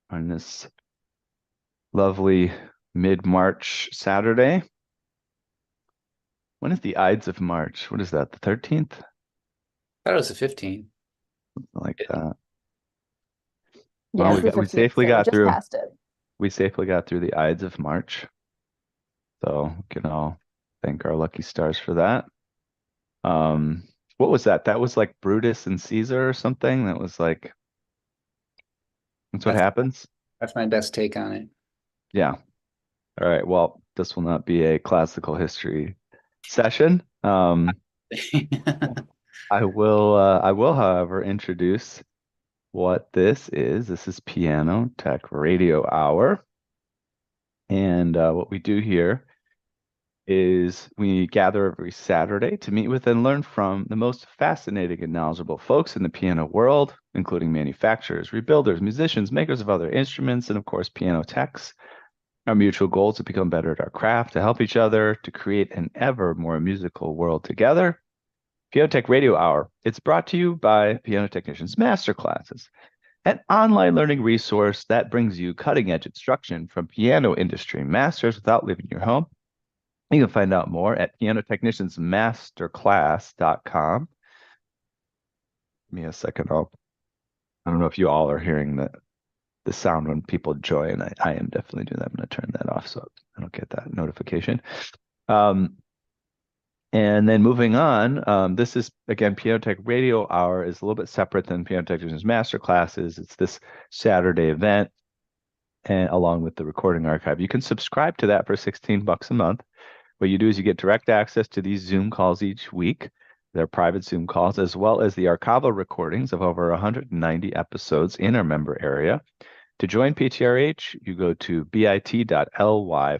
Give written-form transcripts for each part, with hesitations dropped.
on this lovely mid-March Saturday. When is the Ides of March? What is that, the 13th? Thought it was the 15. Like that. Yeah, Well, it's the we 15th, safely so we got just through. passed it. We safely got through the Ides of March. So we can all thank our lucky stars for that. Um, what was that? That was like Brutus and Caesar or something. That was like that's what That's happens. that's my best take on it. Yeah. All right. Well, this will not be a classical history session. I will, however, introduce what this is. This is Piano Tech Radio Hour. And what we do here is we gather every Saturday to meet with and learn from the most fascinating and knowledgeable folks in the piano world, including manufacturers, rebuilders, musicians, makers of other instruments, and of course, piano techs. Our mutual goal is to become better at our craft, to help each other, to create an ever more musical world together. Piano Tech Radio Hour. It's brought to you by Piano Technicians Masterclasses, an online learning resource that brings you cutting-edge instruction from piano industry masters without leaving your home. You can find out more at pianotechniciansmasterclass.com. Give me a second. I don't know if you all are hearing the sound when people join. I am definitely doing that. I'm going to turn that off so I don't get that notification. And then moving on, this is, again, Piano Tech Radio Hour is a little bit separate than Piano Technicians Master Classes. It's this Saturday event, and along with the recording archive. You can subscribe to that for $16 a month. What you do is you get direct access to these Zoom calls each week. They're private Zoom calls, as well as the archival recordings of over 190 episodes in our member area. To join PTRH, you go to bit.ly/join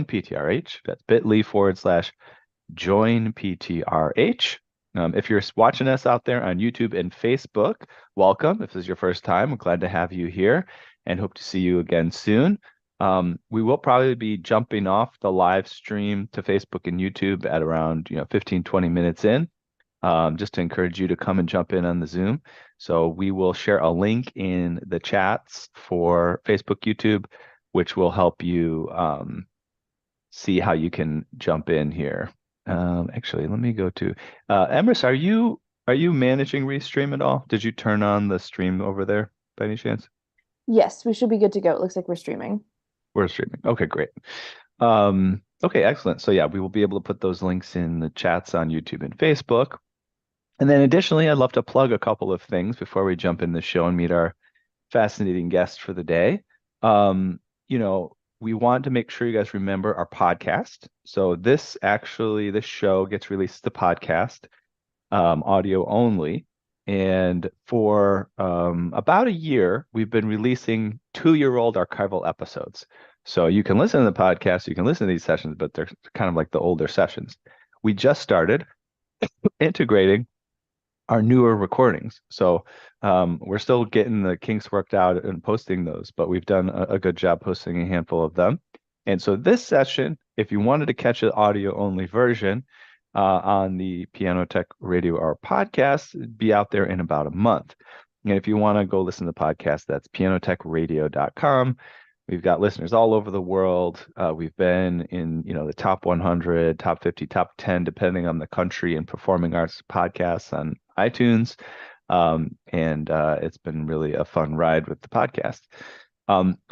PTRH. That's bit.ly/join PTRH. If you're watching us out there on YouTube and Facebook, welcome. If this is your first time, we're glad to have you here and hope to see you again soon. We will probably be jumping off the live stream to Facebook and YouTube at around 15, 20 minutes in, just to encourage you to come and jump in on the Zoom. So we will share a link in the chats for Facebook, YouTube, which will help you see how you can jump in here. Actually, let me go to Emrys. Are you managing Restream at all? Did you turn on the stream over there by any chance? Yes, we should be good to go. It looks like we're streaming. We're streaming. Okay, great. Okay, excellent. So yeah, we will be able to put those links in the chats on YouTube and Facebook. And then additionally, I'd love to plug a couple of things before we jump in the show and meet our fascinating guest for the day. Um, we want to make sure you guys remember our podcast. So this show gets released as the podcast, audio only. And for about a year, we've been releasing 2-year-old archival episodes. So you can listen to the podcast, you can listen to these sessions, but they're kind of like the older sessions. We just started integrating our newer recordings. So we're still getting the kinks worked out and posting those, but we've done a good job posting a handful of them. And so this session, if you wanted to catch an audio only version on the Piano Tech Radio Hour podcast, it'd be out there in about a month. And if you want to go listen to the podcast, that's pianotechradio.com. We've got listeners all over the world. We've been in, the top 100, top 50, top 10, depending on the country, and performing arts podcasts on iTunes. And it's been really a fun ride with the podcast.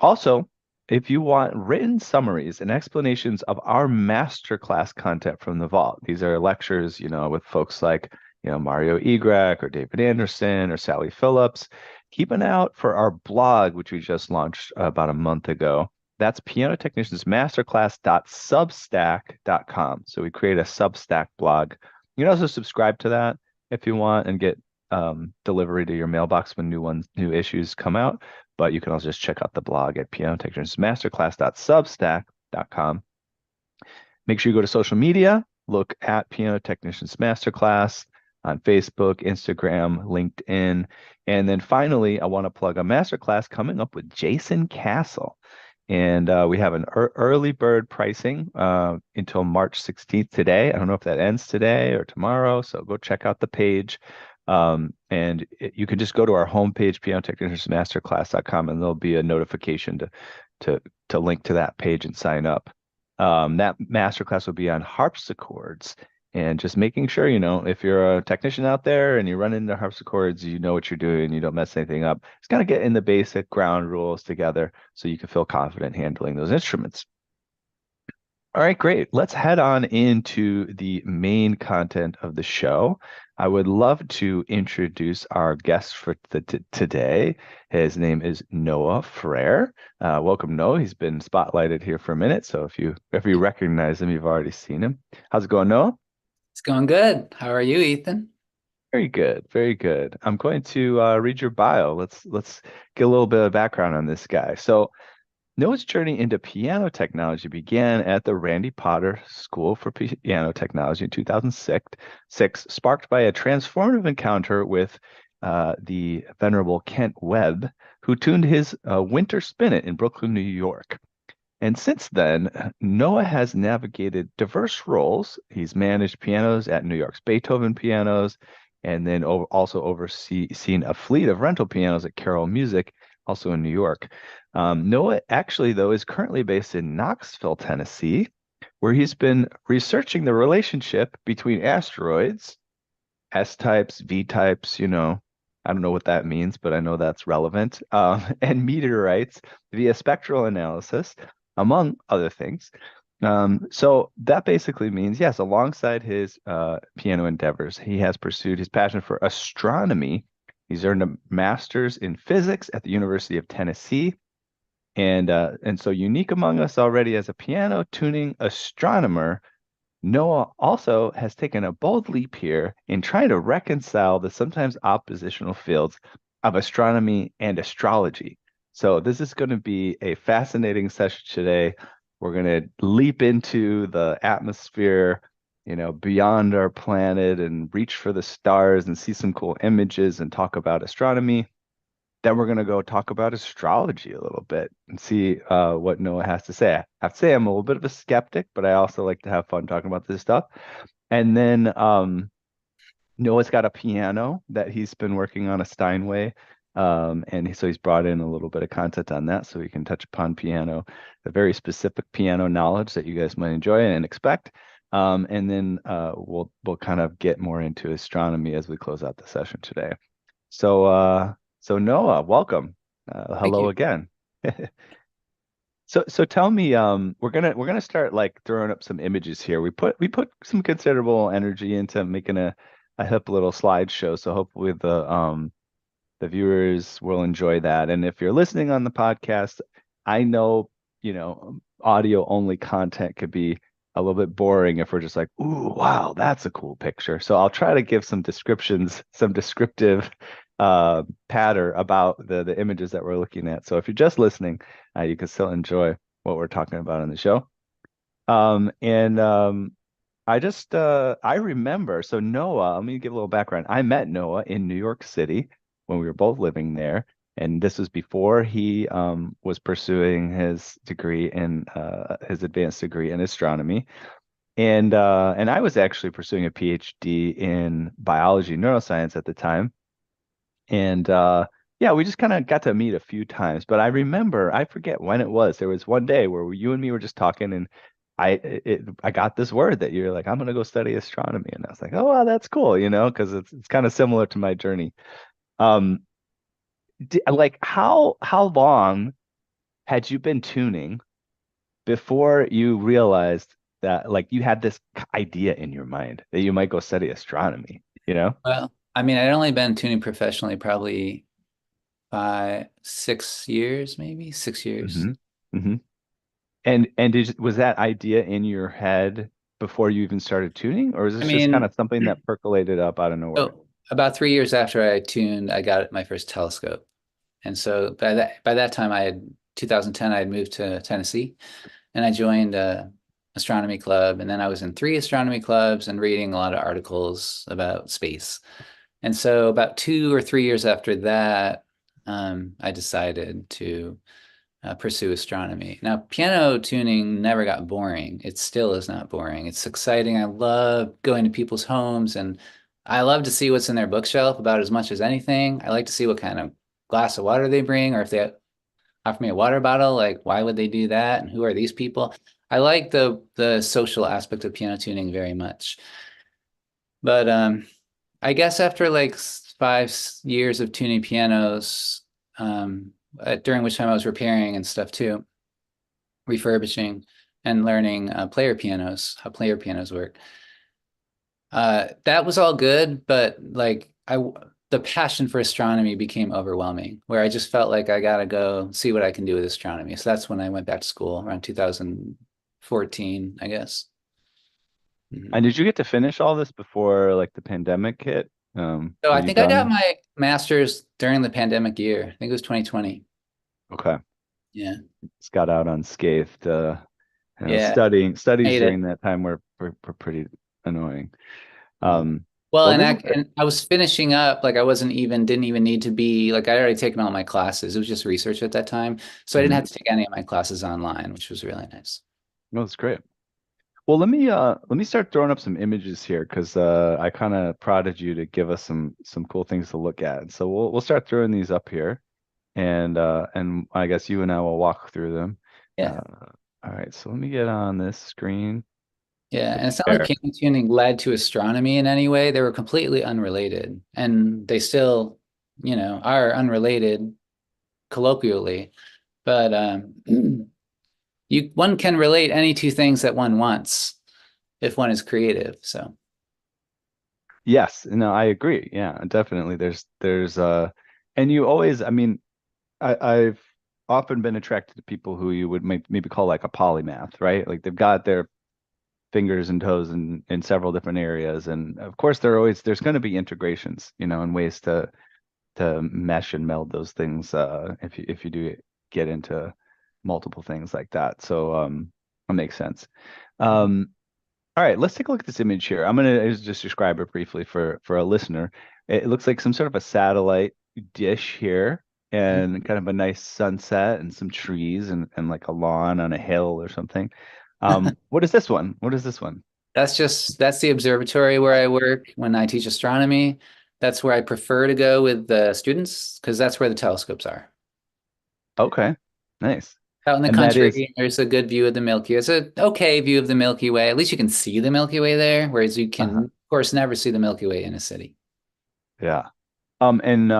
Also, if you want written summaries and explanations of our masterclass content from the vault, these are lectures, with folks like, Mario Egrek or David Anderson or Sally Phillips. Keep an eye out for our blog, which we just launched about a month ago. That's pianotechniciansmasterclass.substack.com. So we create a Substack blog. You can also subscribe to that if you want and get delivery to your mailbox when new issues come out. But you can also just check out the blog at pianotechniciansmasterclass.substack.com. Make sure you go to social media, look at Piano Technicians Masterclass on Facebook, Instagram, LinkedIn. And then finally, I want to plug a masterclass coming up with Jason Castle. And we have an early bird pricing until March 16th today. I don't know if that ends today or tomorrow, so go check out the page. You can just go to our homepage, pianotechniciansmasterclass.com, and there'll be a notification to to link to that page and sign up. That masterclass will be on harpsichords, and just making sure, if you're a technician out there and you run into harpsichords, you know what you're doing, you don't mess anything up. It's kind of getting the basic ground rules together so you can feel confident handling those instruments. All right, great. Let's head on into the main content of the show. I would love to introduce our guest for today. His name is Noah Frere. Welcome, Noah. He's been spotlighted here for a minute, so if you recognize him, you've already seen him. How's it going, Noah? It's going good. How are you, Ethan? Very good, very good. I'm going to read your bio. Let's get a little bit of background on this guy. So Noah's journey into piano technology began at the Randy Potter School for Piano Technology in 2006, sparked by a transformative encounter with the venerable Kent Webb, who tuned his Winter Spinet in Brooklyn, New York. And since then, Noah has navigated diverse roles. He's managed pianos at New York's Beethoven Pianos, and then also overseen a fleet of rental pianos at Carroll Music, also in New York. Noah actually, though, is currently based in Knoxville, Tennessee, where he's been researching the relationship between asteroids, S-types, V-types, I don't know what that means, but I know that's relevant, and meteorites via spectral analysis, among other things. So that basically means, yes, alongside his piano endeavors, he has pursued his passion for astronomy. He's earned a master's in physics at the University of Tennessee. And so unique among us already as a piano tuning astronomer, Noah also has taken a bold leap here in trying to reconcile the sometimes oppositional fields of astronomy and astrology. So this is going to be a fascinating session today. We're going to leap into the atmosphere, beyond our planet and reach for the stars and see some cool images and talk about astronomy. Then we're going to go talk about astrology a little bit and see what Noah has to say. I have to say I'm a little bit of a skeptic, but I also like to have fun talking about this stuff. And then Noah's got a piano that he's been working on, a Steinway. So he's brought in a little bit of content on that so we can touch upon piano, a very specific piano knowledge that you guys might enjoy and expect. And then we'll kind of get more into astronomy as we close out the session today. So Noah, welcome. Thank Hello you. again. So tell me, we're gonna start like throwing up some images here. We put some considerable energy into making a hip little slideshow. So hopefully the viewers will enjoy that. And if you're listening on the podcast, I know, audio only content could be a little bit boring if we're just like, ooh, wow, that's a cool picture. So I'll try to give some descriptions, some descriptive patter about the images that we're looking at. So if you're just listening, you can still enjoy what we're talking about in the show. I remember, so Noah, let me give a little background. I met Noah in New York City when we were both living there. And this was before he was pursuing his degree in his advanced degree in astronomy. And I was actually pursuing a PhD in biology neuroscience at the time. And yeah, we just kind of got to meet a few times. But I forget when it was. There was one day where you and me were just talking, and I got this word that you're like, I'm gonna go study astronomy, and I was like, oh, wow, that's cool, because it's kind of similar to my journey. Um, like how long had you been tuning before you realized that like you had this idea in your mind that you might go study astronomy, Well, I mean, I'd only been tuning professionally probably 6 years, maybe 6 years. hmm hmm And was that idea in your head before you even started tuning, or is I this just kind mean, of something that percolated up out of nowhere? so about 3 years after I tuned, I got my first telescope. And so by that time, 2010, I had moved to Tennessee, and I joined a astronomy club. And then I was in 3 astronomy clubs and reading a lot of articles about space. And so about 2 or 3 years after that, I decided to pursue astronomy. Now, piano tuning never got boring. It still is not boring. It's exciting. I love going to people's homes and I love to see what's in their bookshelf about as much as anything. I like to see what kind of glass of water they bring, or if they offer me a water bottle, like why would they do that? And who are these people? I like the social aspect of piano tuning very much. But I guess after like 5 years of tuning pianos, during which time I was repairing and stuff too, refurbishing and learning player pianos, how player pianos work. That was all good, but like the passion for astronomy became overwhelming, where I just felt like I gotta go see what I can do with astronomy. So that's when I went back to school around 2014, I guess. And Mhm. did you get to finish all this before like the pandemic hit? So Were I you think I got done? my master's during the pandemic year. I think it was 2020. Okay. Yeah. Just got out unscathed. Yeah. Studies Made it. during that time were pretty annoying. Yeah. Um, Well, well, and this I is and I was finishing up, like I didn't even need to be like I'd already taken all my classes. It was just research at that time. So I didn't mhm. have to take any of my classes online, which was really nice. No, it's great. Well, let me start throwing up some images here because I kind of prodded you to give us some cool things to look at. So we'll start throwing these up here, and I guess you and I will walk through them. Yeah. Uh, all right, so let me get on this screen. Yeah. To And be it's not like fair, piano tuning led to astronomy in any way. They were completely unrelated. And they still, are unrelated colloquially. But one can relate any two things that one wants if one is creative. So yes, no, I agree. Yeah, definitely. There's and you always, I mean, I've often been attracted to people who you would maybe call like a polymath, right? Like they've got their fingers and toes in several different areas, and of course there's going to be integrations, and ways to mesh and meld those things if you do get into multiple things like that. So that makes sense. Um, all right, let's take a look at this image here. I'm gonna just describe it briefly for a listener. It looks like some sort of a satellite dish here, and kind of a nice sunset and some trees and like a lawn on a hill or something. What is this one? What is this one? that's the observatory where I work when I teach astronomy. That's where I prefer to go with the students because that's where the telescopes are. Okay, nice. Out in the And that is, country, there's a good view of the Milky Way. It's a okay view of the Milky Way. At least you can see the Milky Way there, whereas you can, uh of course, never see the Milky Way in a city. yeah. And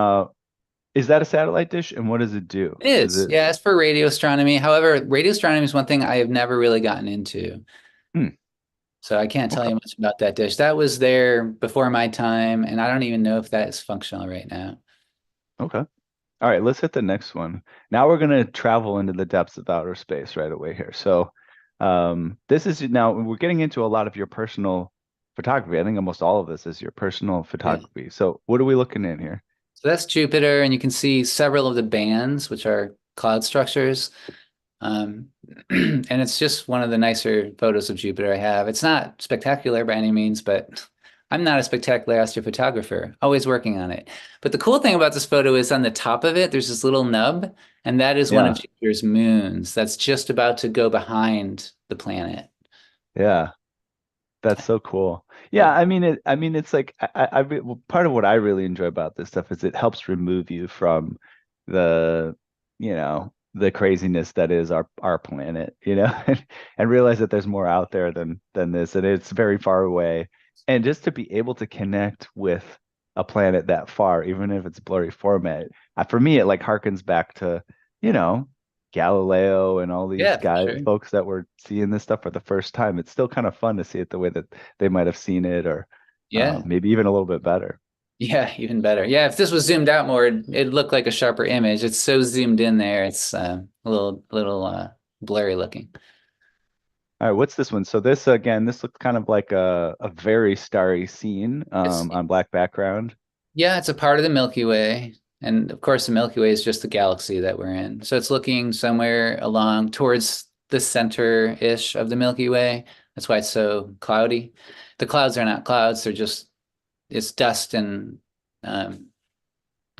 is that a satellite dish? And what does it do? It Is is, it? yeah, it's for radio astronomy. However, radio astronomy is one thing I have never really gotten into. Hmm, So I can't tell okay, you much about that dish. That was there before my time, and I don't even know if that is functional right now. okay. All right, let's hit the next one. Now we're gonna travel into the depths of outer space right away here. So, this is now we're getting into a lot of your personal photography. I think almost all of this is your personal Yeah. photography. So, what are we looking at here? So that's Jupiter, and you can see several of the bands, which are cloud structures. Um, and it's just one of the nicer photos of Jupiter I have. It's not spectacular by any means, but I'm not a spectacular astrophotographer, always working on it. But the cool thing about this photo is on the top of it, there's this little nub, and that is one of Yeah, Jupiter's moons that's just about to go behind the planet. yeah. That's so cool. Yeah, Yeah. I mean, it's like well, part of what I really enjoy about this stuff is it helps remove you from the, the craziness that is our planet, and realize that there's more out there than this, and it's very far away. And just to be able to connect with a planet that far, even if it's blurry format, for me, it like harkens back to, you know, Galileo and all these Yeah, for guys, sure. folks that were seeing this stuff for the first time. It's still kind of fun to see it the way that they might have seen it, or Yeah. maybe even a little bit better. Yeah, even better. Yeah, if this was zoomed out more, it'd look like a sharper image. It's so zoomed in there, it's a little blurry looking. All right, what's this one? So this again, this looks kind of like a very starry scene It's on black background. Yeah, it's a part of the Milky Way. And of course, the Milky Way is just the galaxy that we're in. So it's looking somewhere along towards the center-ish of the Milky Way. That's why it's so cloudy. The clouds are not clouds, it's dust and um,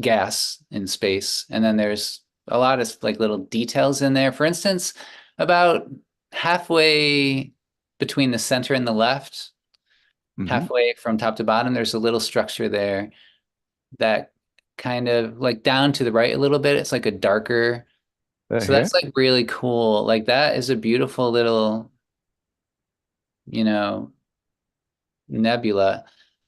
gas in space. And then there's a lot of like little details in there. For instance, about halfway between the center and the left, Hmm. halfway from top to bottom, there's a little structure there that kind of like down to the right a little bit. It's like a darker. So Here. that's like really cool. Like that is a beautiful little, you know, nebula.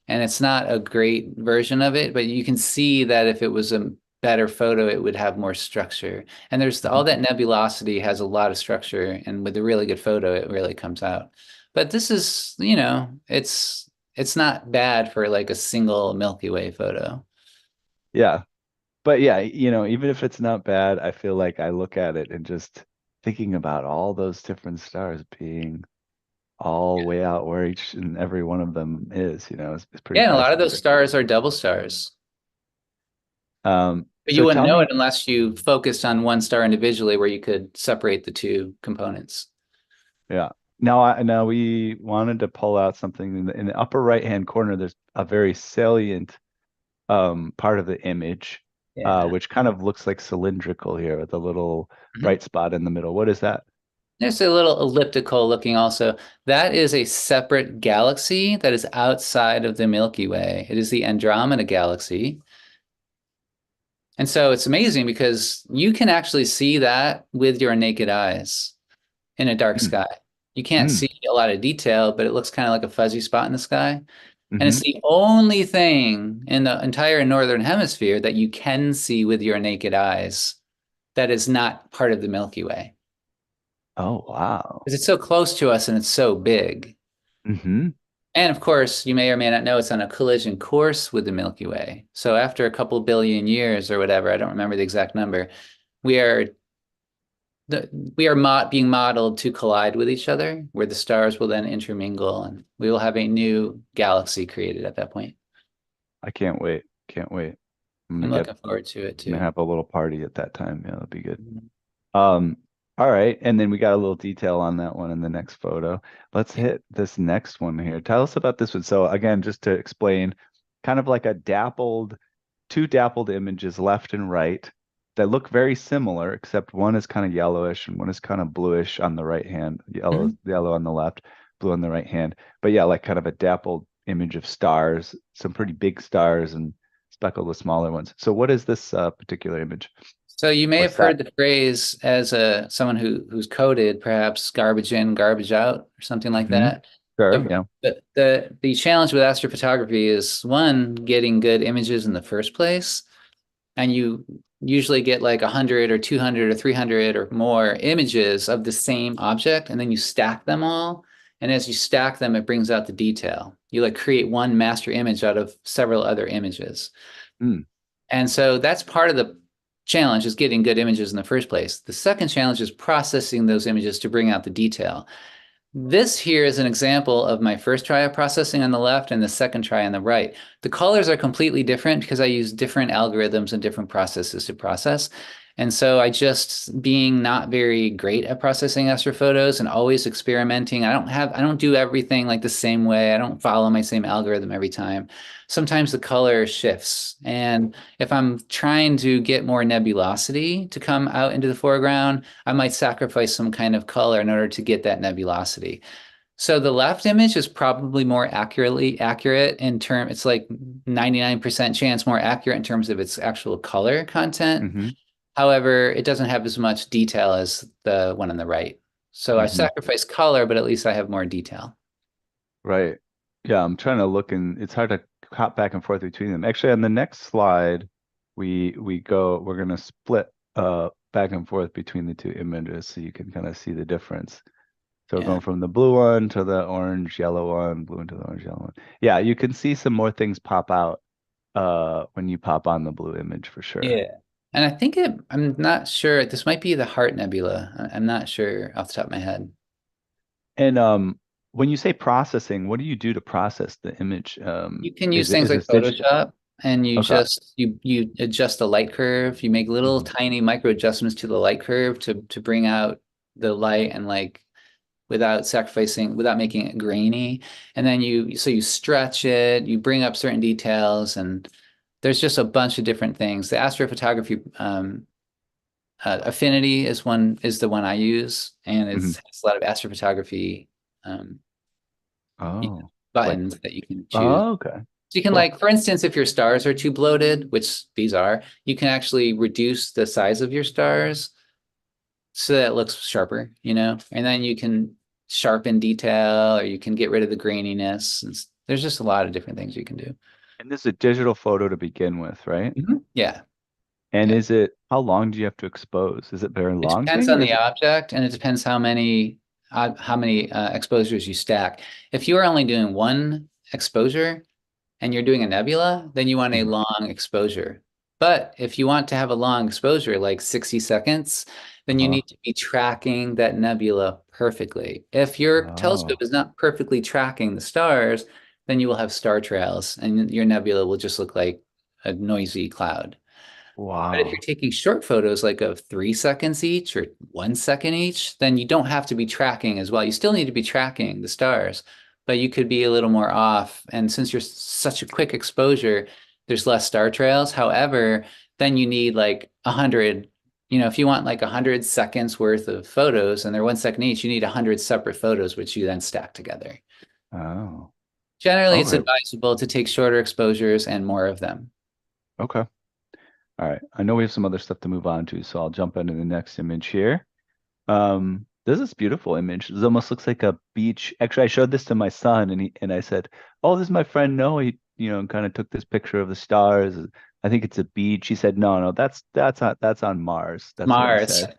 And it's not a great version of it, but you can see that if it was a better photo, it would have more structure. And there's all that nebulosity has a lot of structure, and with a really good photo, it really comes out. But this is, it's not bad for like a single Milky Way photo. Yeah. But yeah, even if it's not bad, I feel like I look at it and just thinking about all those different stars being all way out where each and every one of them is, it's pretty Yeah, and a lot of those fascinating. stars are double stars. But you So wouldn't tell know me it unless you focused on one star individually where you could separate the two components. Yeah. Now we wanted to pull out something in the upper right-hand corner. There's a very salient part of the image, Yeah. which kind of looks like cylindrical here with a little Mhm. bright spot in the middle. What is that? There's a little elliptical looking also. That is a separate galaxy that is outside of the Milky Way. It is the Andromeda galaxy. And so it's amazing because you can actually see that with your naked eyes in a dark Mm, sky. You can't mm, see a lot of detail, but it looks kind of like a fuzzy spot in the sky. And it's hmm. the only thing in the entire northern hemisphere that you can see with your naked eyes that is not part of the Milky Way. Oh, wow. Because it's so close to us and it's so big. Hmm. And of course, you may or may not know it's on a collision course with the Milky Way. So after a couple billion years or whatever, I don't remember the exact number, we are being modeled to collide with each other, where the stars will then intermingle, and we will have a new galaxy created at that point. I can't wait. Can't wait. I'm I'm gonna looking forward to it gonna too. have a little party at that time. Yeah, that'll be good. Mhm. Um, all right, and then we got a little detail on that one in the next photo. Let's Yeah. hit this next one here. Tell us about this one. So again, just to explain, kind of like two dappled images left and right that look very similar, except one is kind of yellowish and one is kind of bluish on the right hand, Mhm. yellow on the left, blue on the right hand. But yeah, like kind of a dappled image of stars, some pretty big stars and speckled with smaller ones. So what is this particular image So you may or have set? heard the phrase as someone who's coded, perhaps garbage in, garbage out, or something like Hmm. that. Sure, The, yeah. the challenge with astrophotography is one, getting good images in the first place, and you usually get like 100 or 200 or 300 or more images of the same object, and then you stack them all. And as you stack them, it brings out the detail. You like create one master image out of several other images. Mm, And so that's part of the challenge, is getting good images in the first place. The second challenge is processing those images to bring out the detail. This here is an example of my first try of processing on the left and the second try on the right. The colors are completely different because I use different algorithms and different processes to process. And so I just, being not very great at processing astrophotos and always experimenting, I don't do everything like the same way. I don't follow my same algorithm every time. Sometimes the color shifts. And if I'm trying to get more nebulosity to come out into the foreground, I might sacrifice some kind of color in order to get that nebulosity. So the left image is probably more accurate in term. It's like 99% chance more accurate in terms of its actual color content. hmm. However, it doesn't have as much detail as the one on the right. So I Hmm. sacrifice color, but at least I have more detail. Right. Yeah, I'm trying to look and it's hard to hop back and forth between them. Actually, on the next slide, we're gonna split back and forth between the two images so you can kind of see the difference. So we're Yeah. going from the blue one to the orange yellow one, blue into the orange yellow one. Yeah, you can see some more things pop out when you pop on the blue image for sure. Yeah. And I think I'm not sure. This might be the Heart Nebula. I'm not sure off the top of my head. And when you say processing, what do you do to process the image? You can use Is it things is like it digital? Photoshop, and you Okay. just you adjust the light curve. You make little Hmm. tiny micro adjustments to the light curve to bring out the light, and like without making it grainy. And then you stretch it, you bring up certain details, and there's just a bunch of different things. The astrophotography Affinity is the one I use, and Hmm. it's a lot of astrophotography um, Oh. buttons that you can choose. Oh, okay. So you can Cool. like, for instance, if your stars are too bloated, which these are, you can actually reduce the size of your stars so that it looks sharper, you know, and then you can sharpen detail or you can get rid of the graininess. There's just a lot of different things you can do. And this is a digital photo to begin with, right? Yeah. And Yeah. how long do you have to expose? Is it very It long depends thing on or is the it? object and it depends how many exposures you stack. If you are only doing one exposure, and you're doing a nebula, then you want a Mhm. long exposure. But if you want to have a long exposure, like 60 seconds, then you Uh-huh. need to be tracking that nebula perfectly. If your telescope Oh, is not perfectly tracking the stars, then you will have star trails and your nebula will just look like a noisy cloud. But if you're wow. taking short photos like of 3 seconds each or 1 second each, then you don't have to be tracking as well. You still need to be tracking the stars, but you could be a little more off. And since you're such a quick exposure, there's less star trails. However, then you need like 100, if you want like 100 seconds worth of photos and they're 1 second each, you need 100 separate photos, which you then stack together. Oh, Generally, it's okay. advisable to take shorter exposures and more of them. Okay. All right. I know we have some other stuff to move on to, so I'll jump into the next image here. This is beautiful image. It almost looks like a beach. Actually, I showed this to my son and I said, "Oh, this is my friend Noah. He, kind of took this picture of the stars. I think it's a beach." He said, "No, no, that's on Mars." That's what he Mars. said.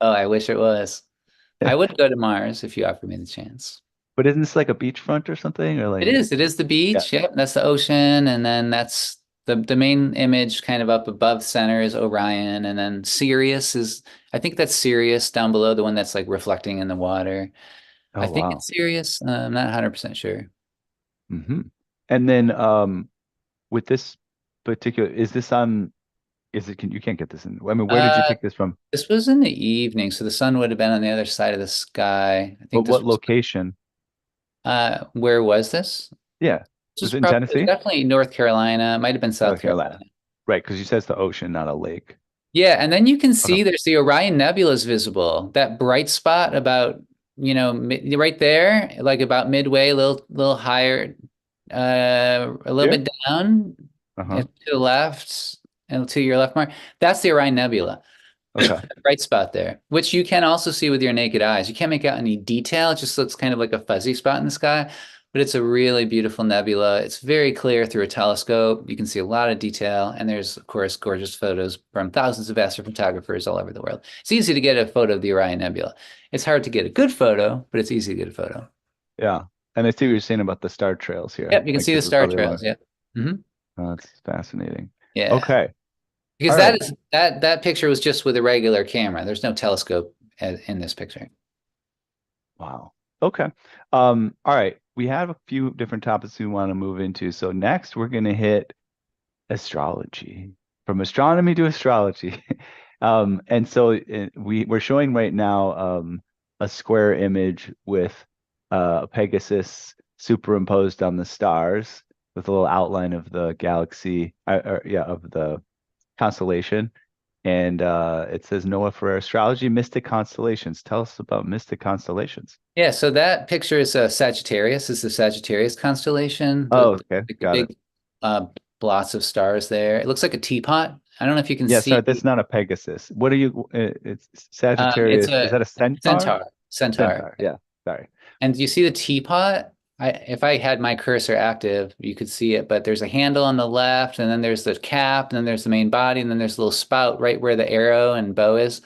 Oh, I wish it was. I would go to Mars if you offered me the chance. But isn't this like a beachfront or something? Or It like, is. It is the yeah. beach. Yep, that's the ocean, and then that's the main image kind of up above center is Orion, and then Sirius is I think that's Sirius down below, the one that's like reflecting in the water. I Oh, think wow. it's Sirius. I'm not 100% sure. hmm And then with this particular, is this on? You can't get this in. I mean, where did you Uh, take this from? this was in the evening, so the sun would have been on the other side of the sky. I But think this what was location? where was this? Yeah. This Was was it in probably it was Tennessee? definitely North Carolina. It might have been South South Carolina. Carolina. Right, because you said it's the ocean, not a lake. Yeah, and then you can Okay. see there's the Orion Nebula is visible. That bright spot about, right there, like about midway, a little higher, a little Here? bit down Uh-huh. to the left and to your left, Mark. That's the Orion Nebula. Okay. Bright spot there, which you can also see with your naked eyes. You can't make out any detail. It just looks kind of like a fuzzy spot in the sky, but it's a really beautiful nebula. It's very clear through a telescope. You can see a lot of detail, and there's, of course, gorgeous photos from thousands of astrophotographers all over the world. It's easy to get a photo of the Orion Nebula. It's hard to get a good photo, but it's easy to get a photo. Yeah. And I see what you're saying about the star trails here. Yep, you can Like see the this is star probably one. trails. Yep. Hmm. Oh, that's fascinating. Yeah. Okay. Because All that right. is that picture was just with a regular camera. There's no telescope in this picture. Wow. Okay. All right. We have a few different topics we want to move into. So next we're gonna hit astrology. From astronomy to astrology. And so we're showing right now a square image with Pegasus superimposed on the stars with a little outline of the galaxy, of the constellation. And it says Noah Frere Astrology, Mystic Constellations. Tell us about Mystic Constellations. Yeah, so that picture is Sagittarius. Is the Sagittarius constellation. Oh, okay, The got it. big uh, blots of stars there. It looks like a teapot. I don't know if you can Yeah, see. sorry, that's not a Pegasus. What are you? It's It's Sagittarius. Is a that a centaur? centaur. Centaur. Centaur. Yeah. Sorry. And you see the teapot? If I had my cursor active, you could see it, but there's a handle on the left, and then there's the cap, and then there's the main body, and then there's a little spout right where the arrow and bow is.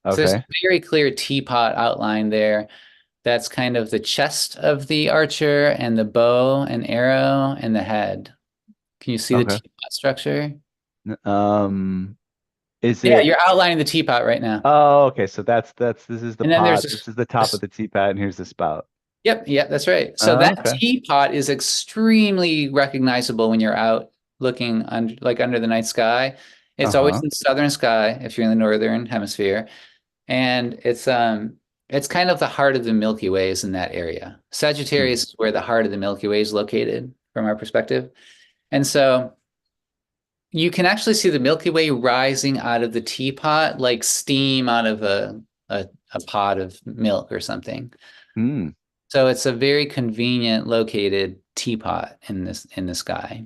So there's a Okay. very clear teapot outline there. That's kind of the chest of the archer and the bow and arrow and the head. Can you see the Okay. teapot structure? Um, is Yeah, it? you're outlining the teapot right now. Oh, okay. So that's this is the And then there's pot. this, This is the top of this the teapot, and here's the spout. yep, that's right. So that Okay. teapot is extremely recognizable when you're out looking under the night sky. It's always Uh-huh. in the southern sky if you're in the northern hemisphere. And it's kind of the heart of the Milky Way is in that area. Hmm. Sagittarius is where the heart of the Milky Way is located from our perspective. And so you can actually see the Milky Way rising out of the teapot like steam out of a pot of milk or something. Hmm. So it's a very convenient located teapot in the sky.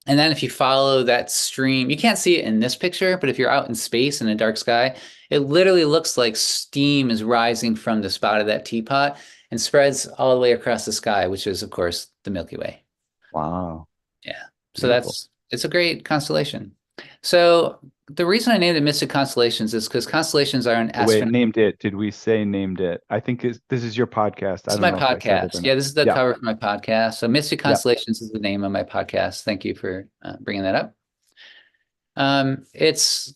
And then if you follow that stream, you can't see it in this picture, but if you're out in space in a dark sky, it literally looks like steam is rising from the spout of that teapot and spreads all the way across the sky, which is, of course, the Milky Way. Wow. Yeah. So Beautiful. it's a great constellation. So the reason I named it Mystic Constellations is because constellations are an Wait, astronomical. named it. Did we say named it? I think this is your podcast. I This is don't my know if I said it or podcast. not. Yeah, this is the Yeah. cover for my podcast. So Mystic Yeah. Constellations is the name of my podcast. Thank you for bringing that up. It's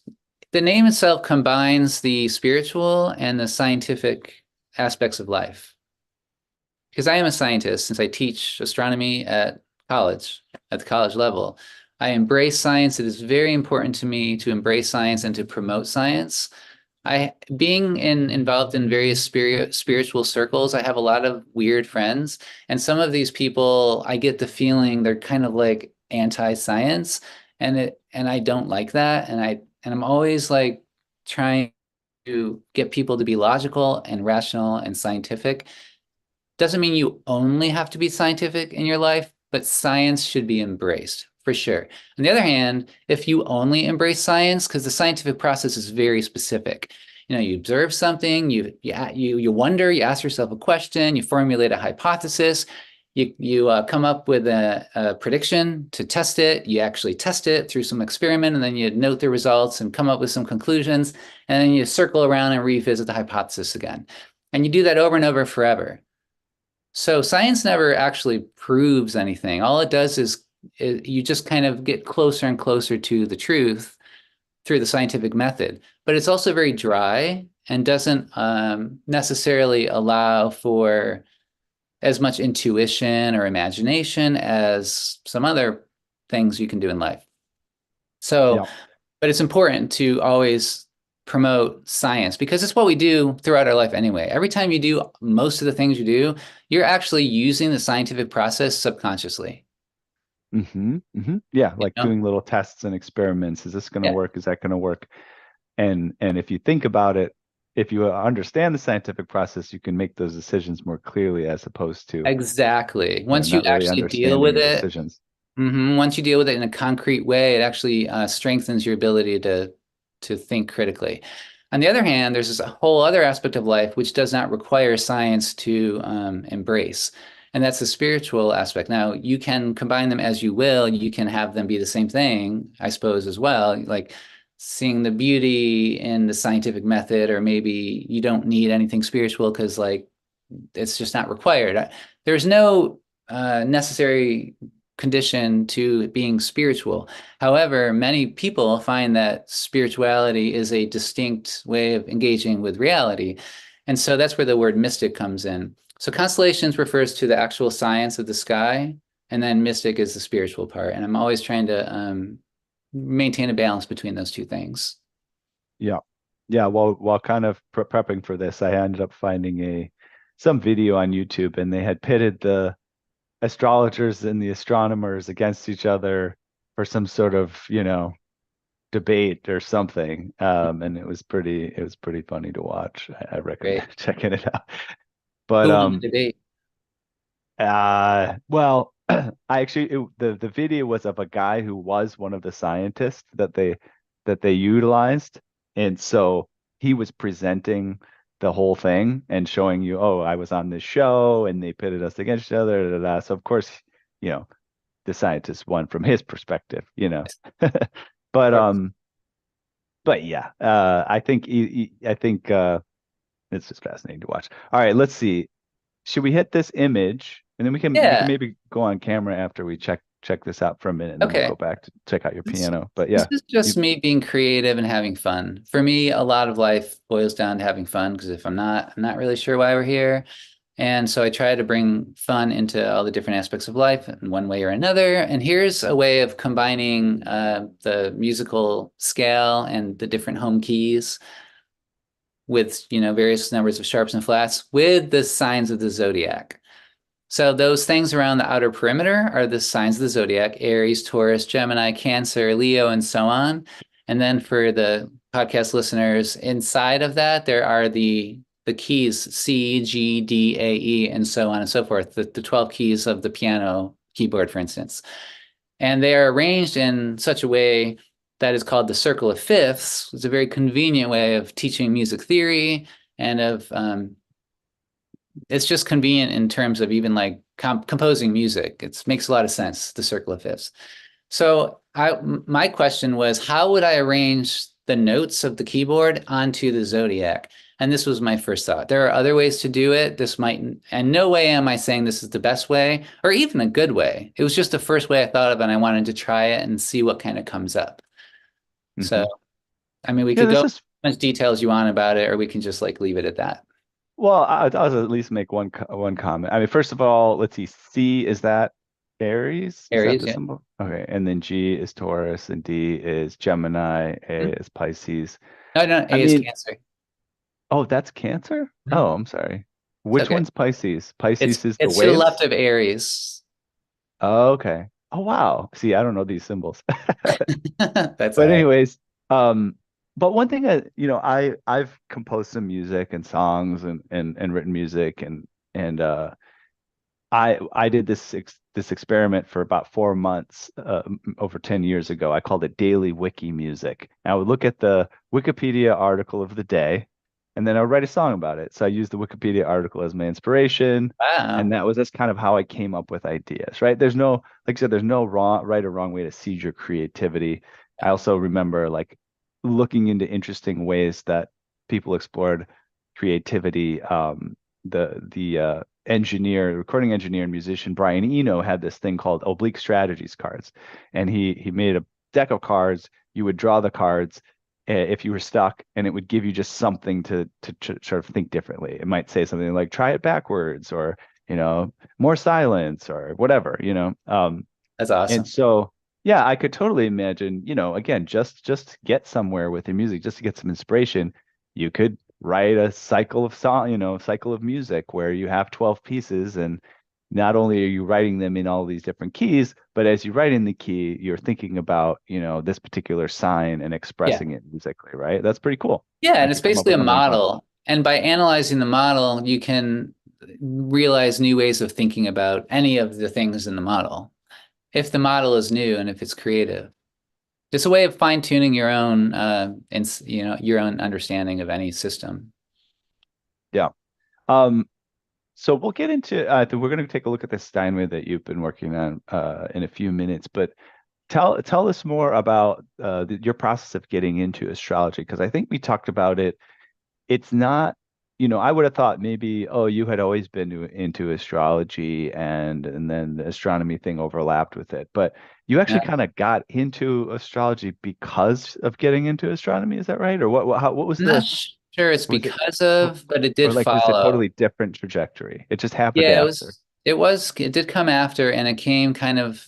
the name itself combines the spiritual and the scientific aspects of life. Because I am a scientist, since I teach astronomy at college, at the college level, I embrace science. It is very important to me to embrace science and to promote science. Being involved in various spiritual circles, I have a lot of weird friends, and some of these people, I get the feeling they're kind of like anti-science, and I don't like that, and I'm always like trying to get people to be logical and rational and scientific. Doesn't mean you only have to be scientific in your life, but science should be embraced for sure. On the other hand, if you only embrace science, because the scientific process is very specific, you observe something, you wonder, you ask yourself a question, you formulate a hypothesis, you come up with a prediction to test it, you actually test it through some experiment, and then you note the results and come up with some conclusions, and then you circle around and revisit the hypothesis again. And you do that over and over forever. So science never actually proves anything. All it does is you just kind of get closer and closer to the truth through the scientific method. But it's also very dry and doesn't necessarily allow for as much intuition or imagination as some other things you can do in life. So, Yeah. but it's important to always promote science because it's what we do throughout our life anyway. Every time you do most of the things you do, you're actually using the scientific process subconsciously. Yeah, like You know? doing little tests and experiments. Is this going to Yeah, work? Is that going to work? And if you think about it, if you understand the scientific process, you can make those decisions more clearly as opposed to, exactly. Once you not really actually deal understanding with your it, decisions. once you deal with it in a concrete way, it actually strengthens your ability to think critically. On the other hand, there's this whole other aspect of life which does not require science to embrace, and that's the spiritual aspect. Now, you can combine them as you will. You can have them be the same thing, I suppose, as well. Like seeing the beauty in the scientific method, or maybe you don't need anything spiritual because like it's just not required. There's no necessary condition to being spiritual. However, many people find that spirituality is a distinct way of engaging with reality. And so that's where the word mystic comes in. So constellations refers to the actual science of the sky, and then mystic is the spiritual part. And I'm always trying to maintain a balance between those two things. Yeah. Yeah. While kind of prepping for this, I ended up finding some video on YouTube, and they had pitted the astrologers and the astronomers against each other for some sort of, debate or something. And it was pretty funny to watch. I recommend Great. checking it out. But Who won the debate? well, I actually the video was of a guy who was one of the scientists that they utilized, and so he was presenting the whole thing and showing you, oh, I was on this show and they pitted us against each other. Da, da, da. So of course, you know, the scientist won from his perspective, but Of course. but yeah, I think it's just fascinating to watch. All right, let's see. Should we hit this image and then we can Yeah. maybe go on camera after we check this out for a minute, and then we'll Okay. go back to check out your This, piano. But this yeah, is just me being creative and having fun. For me, a lot of life boils down to having fun because if I'm not really sure why we're here. And so I try to bring fun into all the different aspects of life in one way or another. And here's a way of combining the musical scale and the different home keys with, various numbers of sharps and flats with the signs of the zodiac. So those things around the outer perimeter are the signs of the zodiac: Aries, Taurus, Gemini, Cancer, Leo, and so on. And then for the podcast listeners, inside of that, there are the the keys C, G, D, A, E, and so on and so forth, the 12 keys of the piano keyboard, for instance. And they are arranged in such a way that is called the circle of fifths. It's a very convenient way of teaching music theory and of it's just convenient in terms of even like composing music. It makes a lot of sense, the circle of fifths. So my question was, how would I arrange the notes of the keyboard onto the zodiac? And this was my first thought. There are other ways to do it. This might, and no way am I saying this is the best way or even a good way. It was just the first way I thought of, and I wanted to try it and see what kind of comes up. So, I mean, we could go as much detail as you want about it, or we can just like leave it at that. Well, I'll at least make one comment. I mean, first of all, let's see. C, is that Aries? Is that the symbol? Okay, and then G is Taurus, and D is Gemini, A is Pisces. No, A is Cancer. Oh, that's Cancer? Oh, I'm sorry. Which one's Pisces? Pisces is the waves? It's to the left of Aries. Oh, okay. Oh, wow. See, I don't know these symbols. That's But anyways, but one thing that, I've composed some music and songs and written music and I did this experiment for about 4 months over 10 years ago. I called it daily wiki music. And I would look at the Wikipedia article of the day, and then I would write a song about it. So I used the Wikipedia article as my inspiration. Wow. And that's kind of how I came up with ideas, right? There's no, like I said, there's no right or wrong way to seize your creativity. I also remember like looking into interesting ways that people explored creativity. The recording engineer and musician Brian Eno had this thing called oblique strategies cards, and he made a deck of cards. You would draw the cards if you were stuck, and it would give you just something to sort of think differently. It might say something like try it backwards, or more silence, or whatever. That's awesome. And so yeah, I could totally imagine, again, just get somewhere with your music, just to get some inspiration. You could write a cycle of song, cycle of music where you have 12 pieces, and not only are you writing them in all these different keys, but as you write in the key, you're thinking about, this particular sign and expressing it musically, right? That's pretty cool. Yeah, and it's basically a model. And by analyzing the model, you can realize new ways of thinking about any of the things in the model. If the model is new and if it's creative. It's a way of fine-tuning your own your own understanding of any system. Yeah. So we'll get into I think we're going to take a look at the Steinway that you've been working on in a few minutes, but tell us more about your process of getting into astrology, because I think we talked about it. It's not, I would have thought maybe, oh, you had always been into astrology and then the astronomy thing overlapped with it, but you actually kind of got into astrology because of getting into astronomy. Is that right? Or what was I'm not sure it's because of, but it did follow. Was a totally different trajectory. It just happened after. It did come after, and it came kind of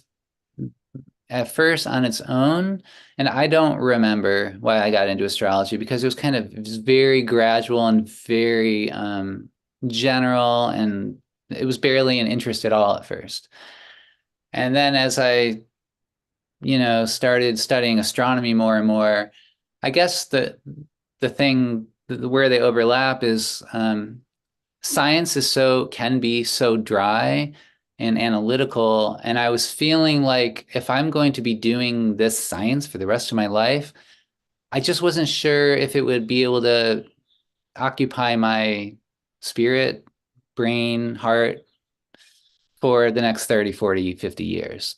at first on its own. And I don't remember why I got into astrology, because it was very gradual and very general, and it was barely an interest at all at first. And then as I, started studying astronomy more and more, I guess the thing where they overlap is science can be so dry and analytical. And I was feeling like if I'm going to be doing this science for the rest of my life, I just wasn't sure if it would be able to occupy my spirit, brain, heart for the next 30, 40, 50 years.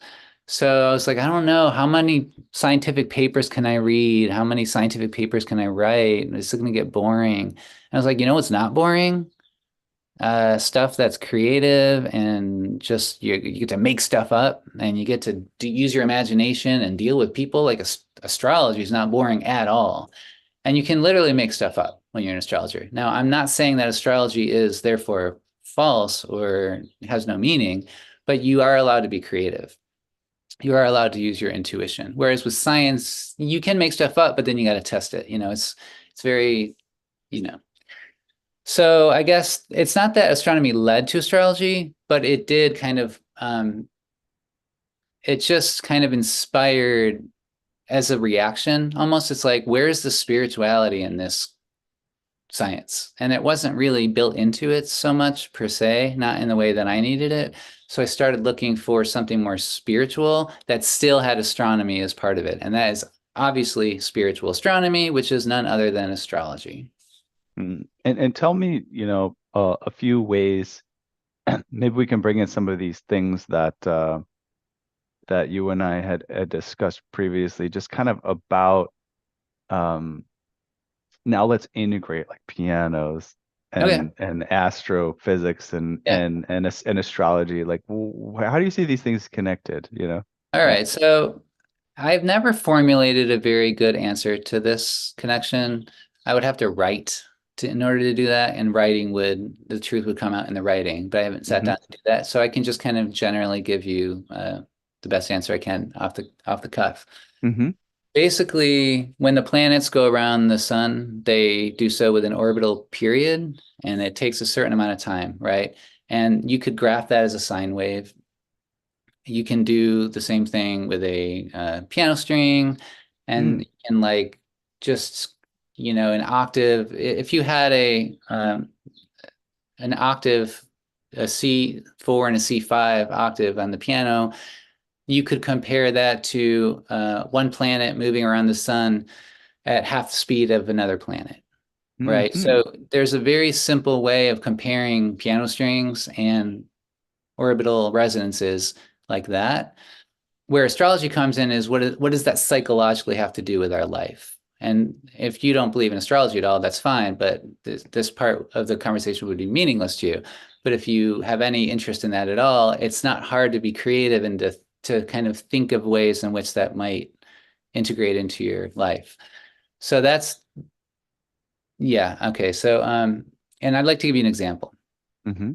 So I was like, I don't know, how many scientific papers can I read? How many scientific papers can I write? It's going to get boring. And I was like, what's not boring? Stuff that's creative, and just you get to make stuff up, and you get to use your imagination and deal with people. Like astrology is not boring at all. And you can literally make stuff up when you're an astrologer. Now, I'm not saying that astrology is therefore false or has no meaning, but you are allowed to be creative. You are allowed to use your intuition. Whereas with science, you can make stuff up, but then you got to test it. It's very, So I guess it's not that astronomy led to astrology, but it did kind of, it just kind of inspired as a reaction almost. It's like, where's the spirituality in this science, and it wasn't really built into it so much per se, not in the way that I needed it. So I started looking for something more spiritual that still had astronomy as part of it. And that is obviously spiritual astronomy, which is none other than astrology. And tell me, a few ways, maybe we can bring in some of these things that you and I had discussed previously, just kind of about now let's integrate like pianos Okay. and astrophysics Yeah. and astrology. Like, how do you see these things connected? All right. So I've never formulated a very good answer to this connection. I would have to write in order to do that, and the truth would come out in the writing, but I haven't sat Hmm. down to do that. So I can just kind of generally give you the best answer I can off the cuff. Hmm. Basically, when the planets go around the sun, they do so with an orbital period, and it takes a certain amount of time, right? And you could graph that as a sine wave. You can do the same thing with a piano string, and Mm. you can like just, an octave. If you had an octave, a C4 and a C5 octave on the piano, you could compare that to one planet moving around the sun at half the speed of another planet, right? Hmm. So there's a very simple way of comparing piano strings and orbital resonances like that. Where astrology comes in is what does that psychologically have to do with our life? And if you don't believe in astrology at all, that's fine, but this part of the conversation would be meaningless to you. But if you have any interest in that at all, it's not hard to be creative and to kind of think of ways in which that might integrate into your life. So yeah, okay. So, and I'd like to give you an example. Hmm.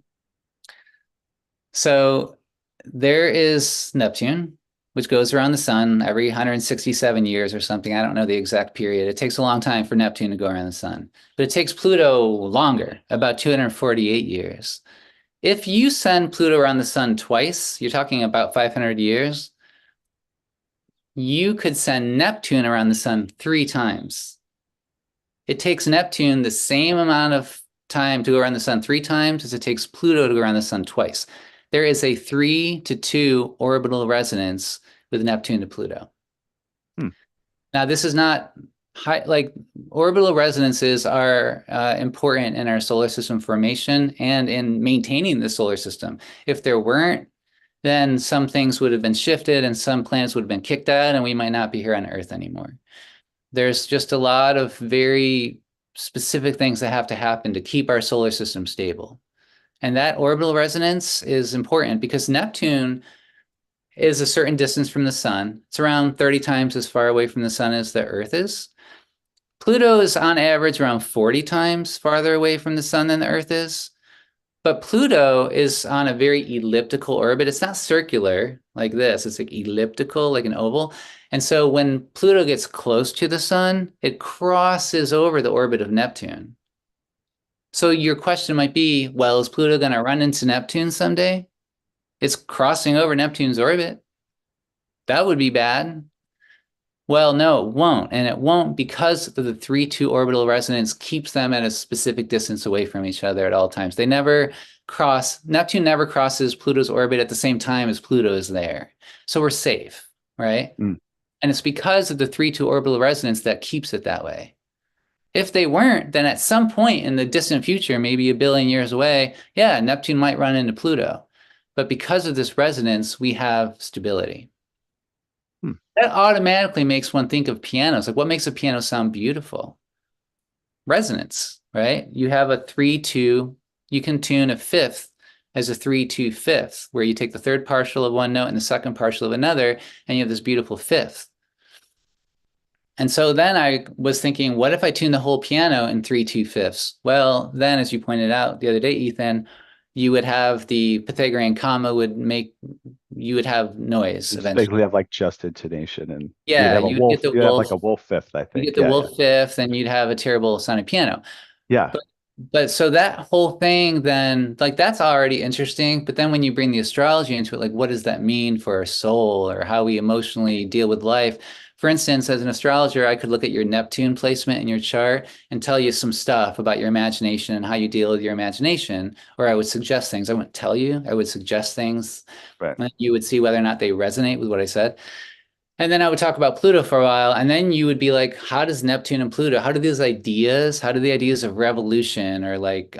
So there is Neptune, which goes around the sun every 167 years or something. I don't know the exact period. It takes a long time for Neptune to go around the sun, but it takes Pluto longer, about 248 years. If you send Pluto around the sun twice, you're talking about 500 years. You could send Neptune around the sun 3 times. It takes Neptune the same amount of time to go around the sun 3 times as it takes Pluto to go around the sun twice. There is a 3-to-2 orbital resonance with Neptune to Pluto. Hmm. Now, this is not like orbital resonances are important in our solar system formation and in maintaining the solar system. If there weren't, then some things would have been shifted and some planets would have been kicked out, and we might not be here on Earth anymore. There's just a lot of very specific things that have to happen to keep our solar system stable. And that orbital resonance is important because Neptune is a certain distance from the sun. It's around 30 times as far away from the sun as the Earth is. Pluto is on average around 40 times farther away from the sun than the Earth is. But Pluto is on a very elliptical orbit. It's not circular like this. It's like elliptical, like an oval. And so when Pluto gets close to the sun, it crosses over the orbit of Neptune. So your question might be, well, is Pluto going to run into Neptune someday? It's crossing over Neptune's orbit. That would be bad. Well, no, it won't. And it won't because the 3-2 orbital resonance keeps them at a specific distance away from each other at all times. Neptune never crosses Pluto's orbit at the same time as Pluto is there. So we're safe, right? Mm. And it's because of the 3-2 orbital resonance that keeps it that way. If they weren't, then at some point in the distant future, maybe a billion years away, yeah, Neptune might run into Pluto. But because of this resonance, we have stability. Hmm. That automatically makes one think of pianos. Like, what makes a piano sound beautiful? Resonance, right? You have a 3-2, you can tune a fifth as a 3-2 fifth, where you take the third partial of one note and the second partial of another, and you have this beautiful fifth. And so then I was thinking, what if I tune the whole piano in 3-2 fifths? Well, then, as you pointed out the other day, Ethan, you would have the Pythagorean comma you would have noise You just eventually. basically have like just intonation, and you'd Yeah, have a you would get wolf. the You'd have wolf, like a wolf fifth, I you think. get the Yeah, wolf fifth, and you'd have a terrible sounding piano. yeah. But so that whole thing then, like, that's already interesting. But then when you bring the astrology into it, like, what does that mean for our soul or how we emotionally deal with life? for instance, as an astrologer, I could look at your Neptune placement in your chart and tell you some stuff about your imagination and how you deal with your imagination. Or I would suggest things. I wouldn't tell you. I would suggest things. Right. And you would see whether or not they resonate with what I said. And then I would talk about Pluto for a while. And then you would be like, how does Neptune and Pluto, how do these ideas, how do the ideas of revolution or like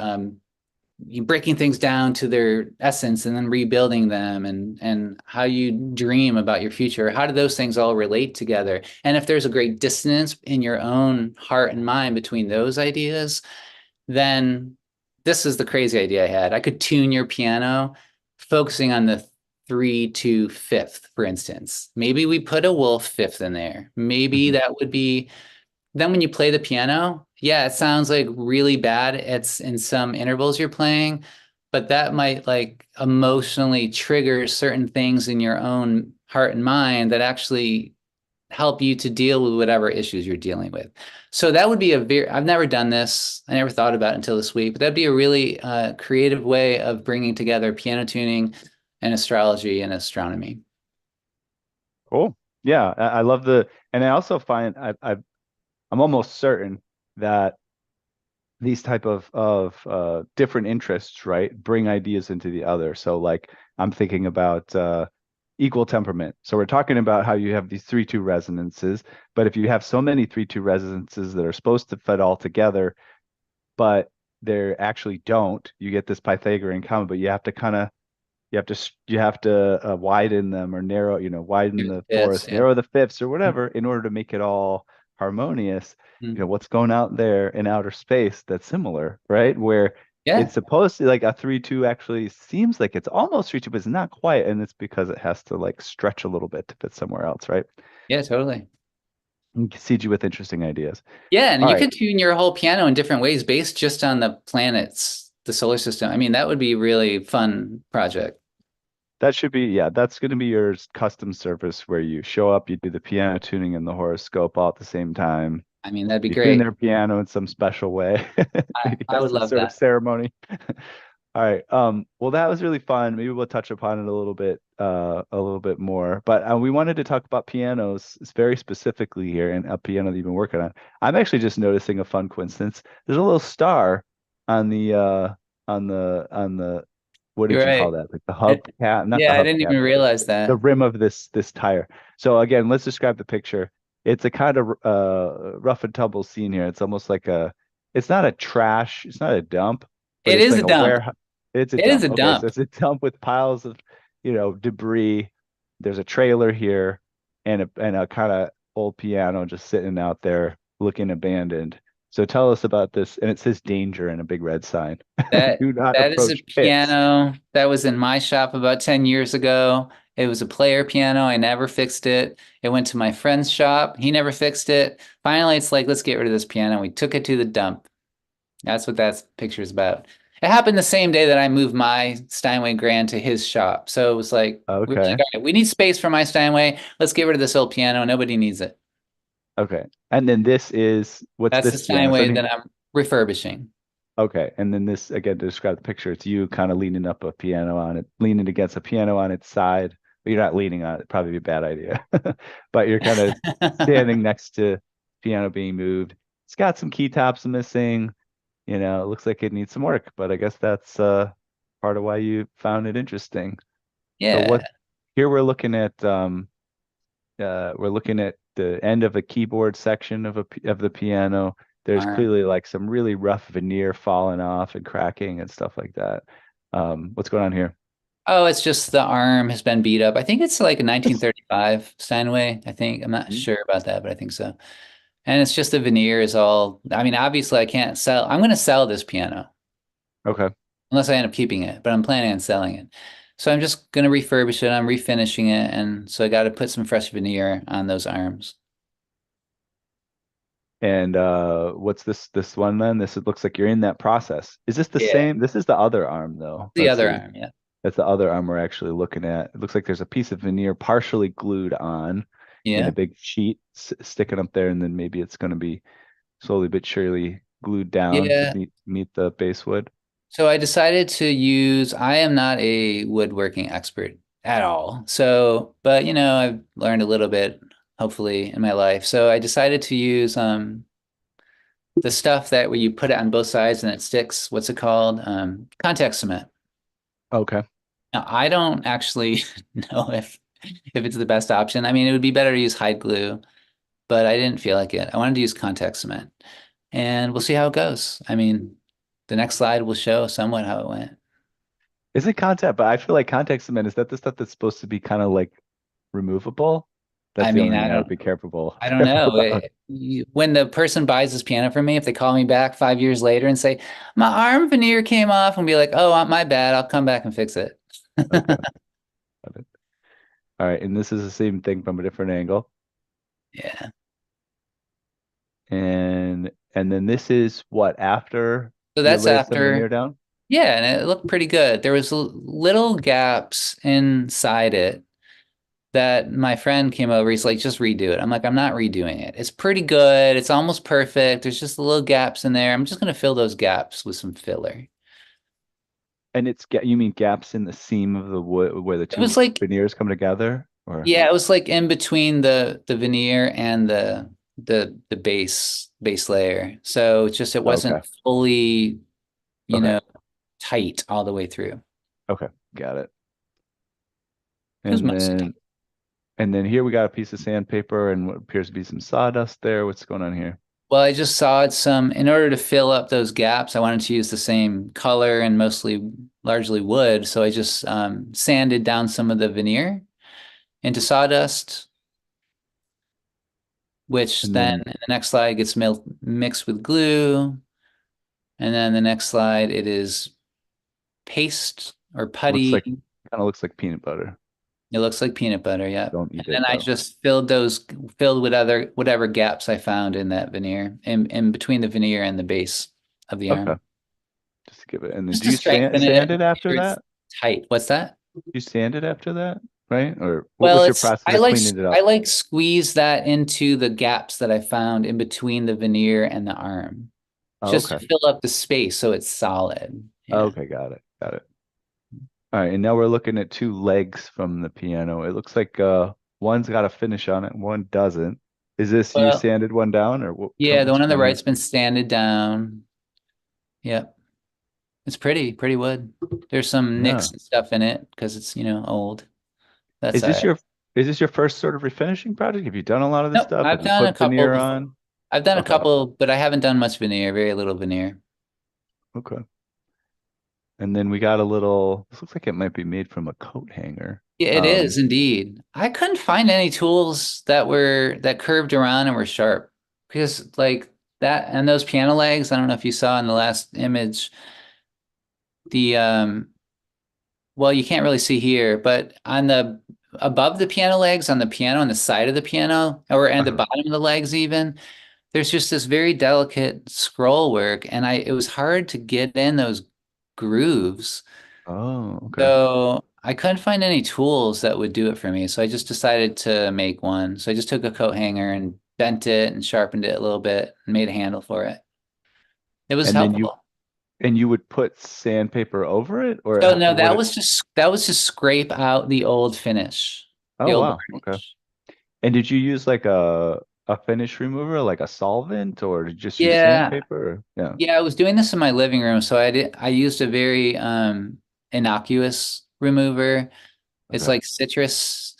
you breaking things down to their essence and then rebuilding them and how you dream about your future, how do those things all relate together? And if there's a great dissonance in your own heart and mind between those ideas, then this is the crazy idea I had. I could tune your piano focusing on the 3-2-5th, for instance. Maybe we put a wolf fifth in there. Maybe Mhm. that would be, then when you play the piano, yeah, it sounds like really bad. It's in some intervals you're playing, but that might like emotionally trigger certain things in your own heart and mind that actually help you to deal with whatever issues you're dealing with. So that would be I've never done this. I never thought about it until this week, but that'd be a really creative way of bringing together piano tuning and astrology and astronomy. Cool. Yeah, I love and I also find I'm almost certain that these type of different interests, right, bring ideas into the other. So like I'm thinking about equal temperament. So we're talking about how you have these 3-2 resonances, but if you have so many 3-2 resonances that are supposed to fit all together, but they actually don't, you get this Pythagorean common, but you have to kind of you have to widen them or narrow, widen the Yes, fourths, yeah. narrow the fifths or whatever in order to make it all harmonious. Mm. What's going out there in outer space that's similar, right? Where Yeah, it's supposed to like a 3-2 actually seems like it's almost 3-2, but it's not quite, and it's because it has to like stretch a little bit to fit somewhere else, right? yeah, totally. And seed you with interesting ideas. Yeah, and All you right. can tune your whole piano in different ways based just on the planets, the solar system. I mean, that would be a really fun project. That should be, yeah, that's going to be your custom service where you show up, you do the piano tuning and the horoscope all at the same time. I mean, that'd be You tune great. their piano in some special way. Maybe I have would some love sort of that. ceremony. All right. Well, that was really fun. Maybe we'll touch upon it a little bit more. But we wanted to talk about pianos very specifically here and a piano that you've been working on. I'm actually just noticing a fun coincidence. There's a little star on the on the what did You're you call right. that? Like the hub cap, not the Yeah, I hub didn't cap, even but realize the that. rim of this tire. So again, let's describe the picture. It's a kind of rough and tumble scene here. It's almost like it's not a trash, it's not a dump, but It it's is like a a dump. warehouse. It's a It is dump. a Okay, so dump. it's a dump with piles of, debris. There's a trailer here and a kind of old piano just sitting out there looking abandoned. So tell us about this. And it says danger in a big red sign. That Do not that is a approach pits. piano that was in my shop about 10 years ago. It was a player piano. I never fixed it. It went to my friend's shop. He never fixed it. Finally, it's like, let's get rid of this piano. We took it to the dump. That's what that picture is about. It happened the same day that I moved my Steinway Grand to his shop. So it was like, we were like, Okay. all right, we need space for my Steinway. Let's get rid of this old piano. Nobody needs it. Okay. And then what's That's the this piano? So Steinway that I'm refurbishing. okay, and then this again to describe the picture, it's you kind of leaning up a piano on it, leaning against a piano on its side. But you're not leaning on it, probably be a bad idea. But you're kind of standing next to piano being moved. It's got some keytops missing, it looks like it needs some work, but I guess that's part of why you found it interesting. So Yeah. what here we're looking at the end of a keyboard section of the piano. There's Arm. clearly like some really rough veneer falling off and cracking and stuff like that. What's going on here? Oh, it's just the arm has been beat up. I think it's like a 1935 Steinway. I think I'm not Mhm. sure about that, but I think so. And it's just the veneer is all. I mean, obviously, I can't sell. I'm going to sell this piano Okay. unless I end up keeping it, but I'm planning on selling it. So I'm just going to refurbish it. I'm refinishing it, and so I got to put some fresh veneer on those arms. And what's this one then? It looks like you're in that process. Is this the Yeah, same? This is the other arm though. the Let's other see. arm. Yeah, That's the other arm we're actually looking at. It looks like there's a piece of veneer partially glued on in a yeah, big sheet sticking up there, and then maybe it's going to be slowly but surely glued down to yeah. meet the base wood. So I decided to use. I am not a woodworking expert at all. So, but I've learned a little bit hopefully, in my life. So I decided to use the stuff that where you put it on both sides and it sticks. What's it called? Contact cement. Okay. Now, I don't actually know if it's the best option. I mean, it would be better to use hide glue, but I didn't feel like it. I wanted to use contact cement, and we'll see how it goes. I mean, the next slide will show somewhat how it went. Is it contact? But I feel like contact cement, is that the stuff that's supposed to be kind of like removable? That's I the mean, only thing I would be careful I don't careful know. about. When the person buys this piano from me, if they call me back 5 years later and say, my arm veneer came off, and be like, oh, my bad. I'll come back and fix it. Okay. Got it. All right. And this is the same thing from a different angle. Yeah. And then this is what, after So you that's lay some veneer after, down? yeah, and it looked pretty good. There was little gaps inside it that my friend came over. He's like, just redo it. I'm like, I'm not redoing it. It's pretty good. It's almost perfect. There's just little gaps in there. I'm just going to fill those gaps with some filler. And you mean gaps in the seam of the wood where the It was two like, veneers come together? Or yeah, it was like in between the veneer and the base layer. So it's just it wasn't okay. fully, you Okay. know, tight all the way through. Okay. Got it. It was And mostly tight. then here we got a piece of sandpaper and what appears to be some sawdust there. What's going on here? Well, I just sawed some, in order to fill up those gaps, I wanted to use the same color and largely wood. So I just sanded down some of the veneer into sawdust, which And then then in the next slide gets mixed with glue. And then the next slide, it is paste or looks like putty. kind of looks like peanut butter. It looks like peanut butter, yeah. Don't And eat then it I though. just filled with whatever gaps I found in that veneer, in between the veneer and the base of the Okay. arm. Just to give it. And then Just do to you strengthen it, sand it make after sure it's that? tight. What's that? You sand it after that, right? Or what Well, was your process I of like cleaning it I up? like squeeze that into the gaps that I found in between the veneer and the arm, Oh, just to okay. fill up the space so it's solid. Yeah. Okay, got it. Got it. All right, and now we're looking at two legs from the piano. It looks like one's got a finish on it, one doesn't. Is this you Well, sanded one down or what yeah, the what's one on the going on here? right's been sanded down. Yep. It's pretty wood. There's some nicks Yeah. and stuff in it because it's, old. That's Is all this right. your is this your first sort of refinishing project? Have you done a lot of this Nope, stuff? I've Have you done a put couple veneer before. on? I've done a Okay. couple, but I haven't done much veneer, very little veneer. Okay. And then we got a little, this looks like it might be made from a coat hanger. Yeah, it is indeed. I couldn't find any tools that curved around and were sharp because like that and those piano legs, I don't know if you saw in the last image, the well, you can't really see here, but on the above the piano legs on the piano on the side of the piano or and the Uh-huh. bottom of the legs even, there's just this very delicate scroll work and it was hard to get in those grooves. Oh, okay. So I couldn't find any tools that would do it for me. So I just decided to make one. So I just took a coat hanger and bent it and sharpened it a little bit and made a handle for it. It was And then you helpful. and you would put sandpaper over it or So no, what it that was just scrape out the old finish, the Oh old wow. Okay. varnish. And did you use like a finish remover, like a solvent, or did you just use Yeah. sandpaper? Yeah. Yeah, I was doing this in my living room. So I used a very innocuous remover. It's Okay. like citrus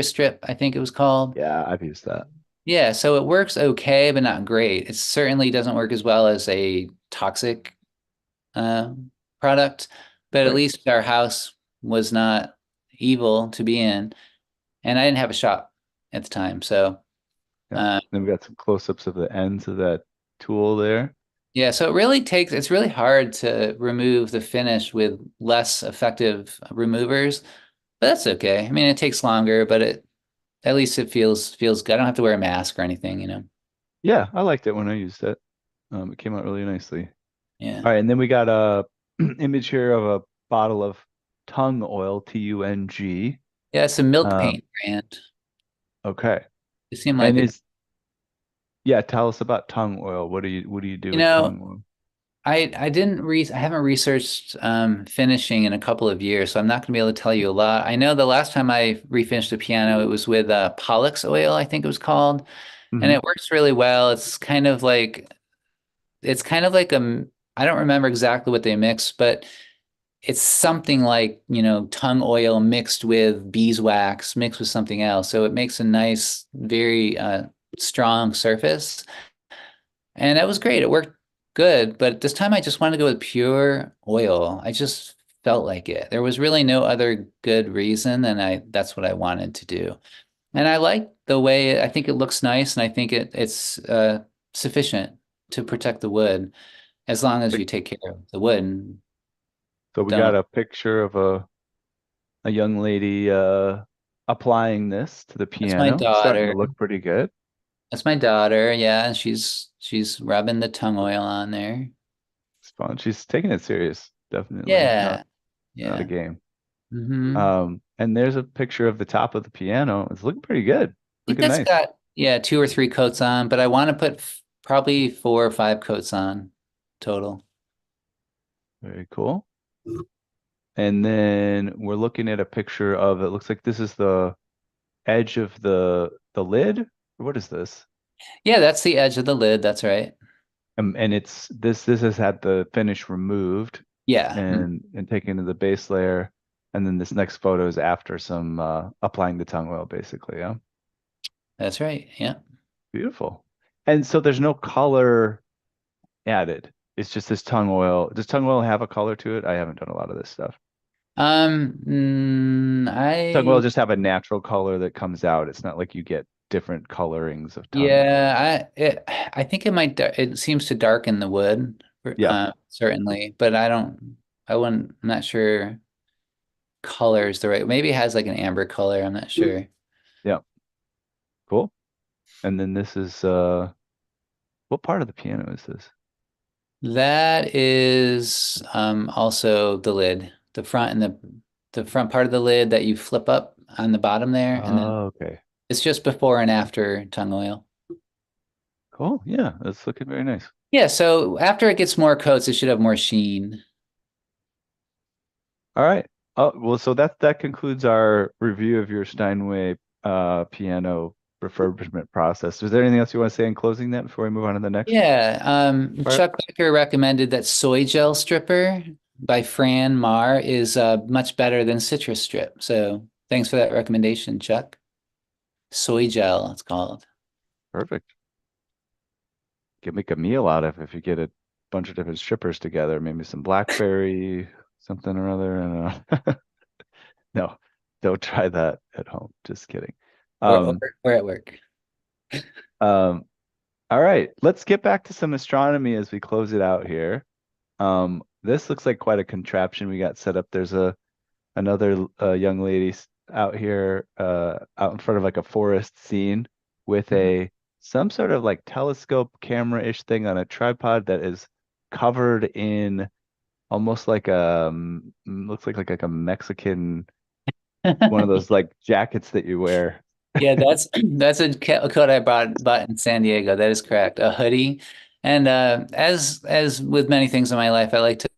strip, I think it was called. Yeah, I've used that. Yeah, so it works okay, but not great. It certainly doesn't work as well as a toxic uh, product, but at Right. least our house was not evil to be in, and I didn't have a shop at the time. So, Yeah. uh, Then we got some close-ups of the ends of that tool there. yeah, so it's really hard to remove the finish with less effective removers, but that's okay. I mean, it takes longer, but at least it feels good. I don't have to wear a mask or anything. Yeah, I liked it when I used it. It came out really nicely. Yeah. All right, and then we got a image here of a bottle of tung oil, Tung. Yeah, it's a milk Um, paint brand. okay. It seemed like And a yeah, tell us about tung oil. What do you do You with know, tung oil? I haven't researched finishing in a couple of years, so I'm not gonna be able to tell you a lot. I know the last time I refinished the piano, it was with Pollux oil, I think it was called, and Hmm. it works really well. It's kind of like I don't remember exactly what they mix, but it's something like, tongue oil mixed with beeswax, mixed with something else. So it makes a nice, very strong surface. And that was great. It worked good. But this time I just wanted to go with pure oil. I just felt like it. There was really no other good reason, and that's what I wanted to do. And I like the way I think it looks nice, and I think it's sufficient to protect the wood as long as you take care of the wood and So we got don't. a picture of a young lady applying this to the That's my piano. Starting to daughter. look pretty good. That's my daughter. Yeah, and she's rubbing the tongue oil on there. It's fun. She's taking it serious. Definitely Yeah, not a yeah. game. Hmm. And there's a picture of the top of the piano. It's looking pretty good. Think Looking that's nice. got, yeah, 2 or 3 coats on, but I want to put probably 4 or 5 coats on total. Very cool. And then we're looking at a picture of it looks like this is the edge of the lid. What is this? Yeah, that's the edge of the lid. That's right. And it's this has had the finish removed Yeah, and taken to the base layer. And then this next photo is after some applying the tongue oil, basically. Yeah. that's right. Yeah. Beautiful. And so there's no color added. It's just this tongue oil. Does tongue oil have a color to it? I haven't done a lot of this stuff. Tongue oil I just have a natural color that comes out. It's not like you get different colorings of tongue. I think it seems to darken the wood, Yeah. certainly, but I'm not sure color is the right. Maybe it has like an amber color. I'm not sure. Yeah. Cool. And then this is what part of the piano is this? That is also the lid, the front and the front part of the lid that you flip up on the bottom there, and then Oh, okay. it's just before and after tongue oil. Cool. Yeah, that's looking very nice. Yeah, so after it gets more coats, it should have more sheen. All right. Oh, well, so that concludes our review of your Steinway piano refurbishment process. Is there anything else you want to say in closing that before we move on to the next Yeah, part? Chuck Becker recommended that soy gel stripper by Fran Mar is much better than citrus strip. So thanks for that recommendation, Chuck. Soy gel, it's called. Perfect. Can make a meal out of if you get a bunch of different strippers together, maybe some blackberry, something or other. And no, don't try that at home. Just kidding. Or, or, Um, or at work. um, all right, let's get back to some astronomy as we close it out here. This looks like quite a contraption we got set up. There's another young lady out here, out in front of like a forest scene with a some sort of like telescope camera-ish thing on a tripod that is covered in almost like looks like a Mexican one of those like jackets that you wear. Yeah, that's a coat I bought in San Diego. That is correct. A hoodie. And as with many things in my life, I like to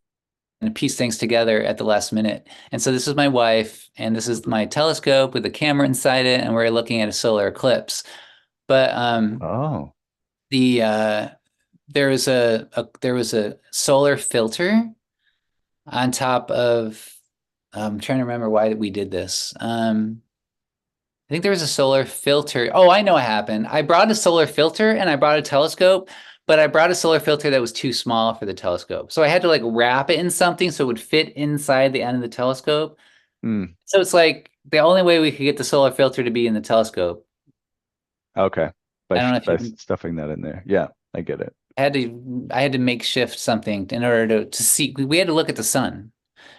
piece things together at the last minute. And so this is my wife, and this is my telescope with a camera inside it, and we're looking at a solar eclipse. But Oh, the there was a solar filter on top of. I'm trying to remember why we did this. I think there was a solar filter. Oh, I know what happened. I brought a solar filter and I brought a telescope, but I brought a solar filter that was too small for the telescope. So I had to like wrap it in something so it would fit inside the end of the telescope. hmm. So it's like the only way we could get the solar filter to be in the telescope. Okay. I don't know if By you stuffing that in there. Yeah, I get it. I had to makeshift something in order to see. We had to look at the sun.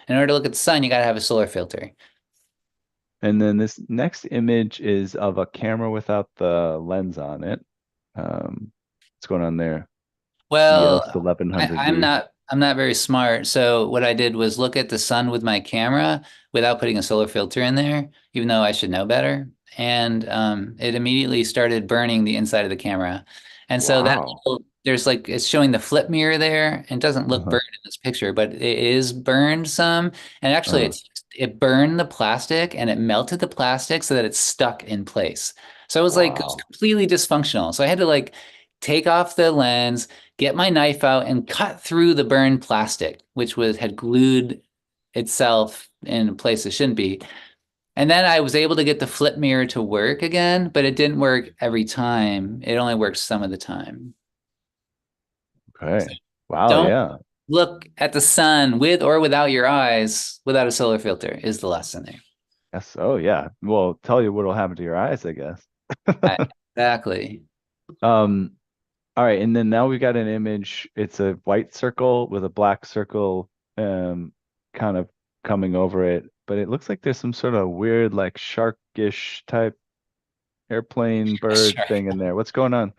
In order to look at the sun, you got to have a solar filter. And then this next image is of a camera without the lens on it. What's going on there? EOS Well, $1100D. I'm not very smart. So what I did was look at the sun with my camera without putting a solar filter in there, even though I should know better. And it immediately started burning the inside of the camera. And so Wow. there's like it's showing the flip mirror there and it doesn't look Uh-huh. burned in this picture, but it is burned some. And actually Uh, it burned the plastic and it melted the plastic so that it's stuck in place. So it was wow. completely dysfunctional. So I had to like take off the lens, get my knife out and cut through the burned plastic, which was had glued itself in a place it shouldn't be. And then I was able to get the flip mirror to work again, but it didn't work every time. It only worked some of the time. Okay. Wow. Don't Yeah. look at the sun with or without your eyes without a solar filter is the lesson there. Yes. Oh, yeah. Well, tell you what'll happen to your eyes, I guess. Exactly. Um, all right, and then now we got an image. It's a white circle with a black circle kind of coming over it, but it looks like there's some sort of weird like sharkish type airplane bird Sure. thing in there. What's going on?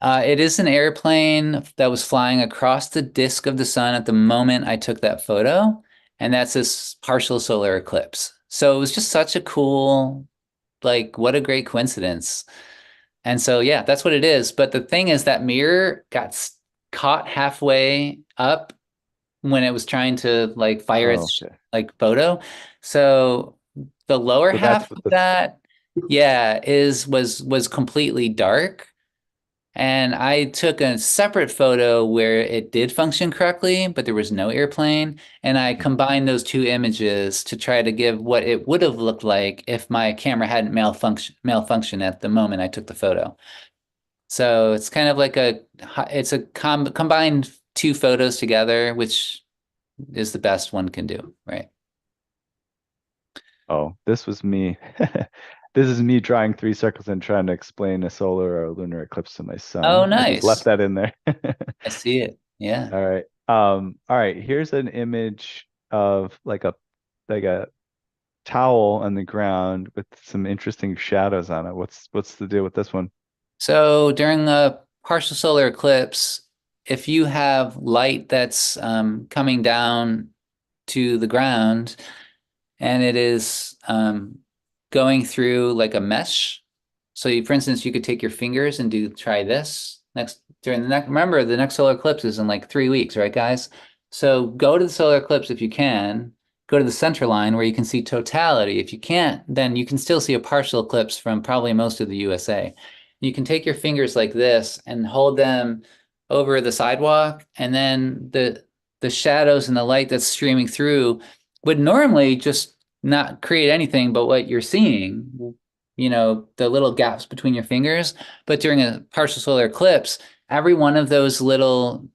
It is an airplane that was flying across the disk of the sun at the moment I took that photo, and that's this partial solar eclipse. So it was just such a cool, like, what a great coincidence. And so, yeah, that's what it is. But the thing is, that mirror got caught halfway up when it was trying to like fire Oh, its okay. like photo. So the lower So that's half what of the that, yeah, was completely dark. And I took a separate photo where it did function correctly, but there was no airplane. And I combined those two images to try to give what it would have looked like if my camera hadn't malfunction at the moment I took the photo. So it's kind of like it's a combined two photos together, which is the best one can do, right? oh, this was me. This is me drawing three circles and trying to explain a solar or lunar eclipse to my Oh, son. I just left nice. that in there. I see it. Yeah. All right. All right, here's an image of like a towel on the ground with some interesting shadows on it. What's the deal with this one? So during a partial solar eclipse, if you have light that's coming down to the ground and it is going through like a mesh. So for instance, you could take your fingers and try this next during the next. Remember, the next solar eclipse is in like 3 weeks, right, guys? So go to the solar eclipse if you can. Go to the center line where you can see totality. If you can't, then you can still see a partial eclipse from probably most of the USA. You can take your fingers like this and hold them over the sidewalk, and then the shadows and the light that's streaming through would normally just not create anything but what you're seeing, the little gaps between your fingers. But during a partial solar eclipse, every one of those little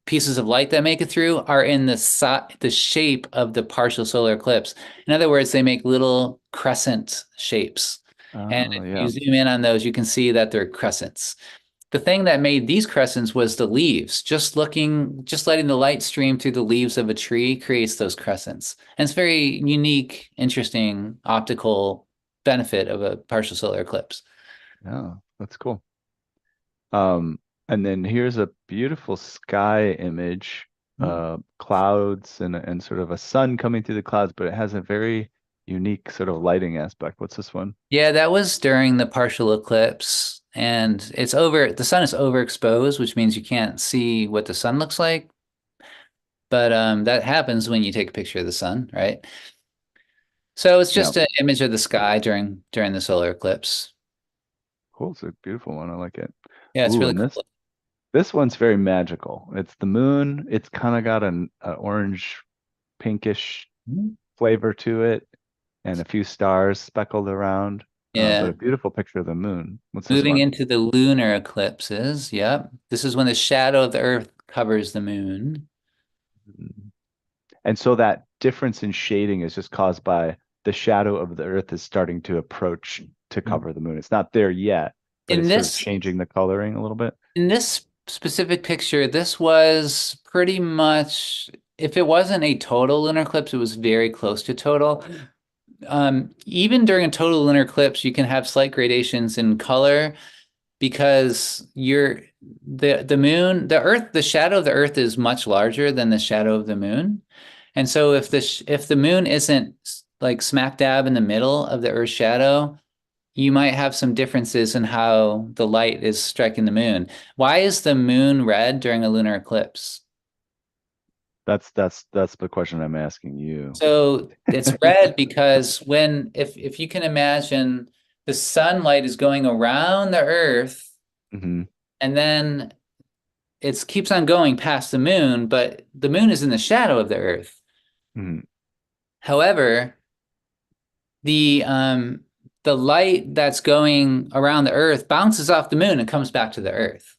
pieces of light that make it through are in the shape of the partial solar eclipse. In other words, they make little crescent shapes. And Oh, if you yeah. zoom in on those, you can see that they're crescents. The thing that made these crescents was the leaves. Just letting the light stream through the leaves of a tree creates those crescents. And it's very unique, interesting optical benefit of a partial solar eclipse. Yeah, that's cool. Um, and then here's a beautiful sky image, clouds and sort of a sun coming through the clouds, but it has a very unique sort of lighting aspect. What's this one? Yeah, that was during the partial eclipse, and the sun is overexposed, which means you can't see what the sun looks like. But that happens when you take a picture of the sun, right? So it's Yeah, just an image of the sky during the solar eclipse. cool. It's a beautiful one. I like it. Yeah, it's Ooh, really and cool. this one's very magical. It's the moon. It's kind of got an orange pinkish Mhm. flavor to it and a few stars speckled around. But Yeah. a beautiful picture of the moon. What's this Moving one? into the lunar eclipses. Yep. This is when the shadow of the Earth covers the moon. Mm. And so that difference in shading is just caused by the shadow of the Earth is starting to approach to cover the moon. It's not there yet, but In it's sort of this changing the coloring a little bit. in this specific picture, this was pretty much, if it wasn't a total lunar eclipse, it was very close to total. Even during a total lunar eclipse, you can have slight gradations in color because the moon, the Earth, the shadow of the Earth is much larger than the shadow of the moon. And so if the moon isn't like smack dab in the middle of the Earth's shadow, you might have some differences in how the light is striking the moon. Why is the moon red during a lunar eclipse? That's the question I'm asking you. So it's red because if you can imagine the sunlight is going around the Earth Hmm. and then it keeps on going past the moon, but the moon is in the shadow of the Earth. Hmm. However, the light that's going around the Earth bounces off the moon and comes back to the Earth.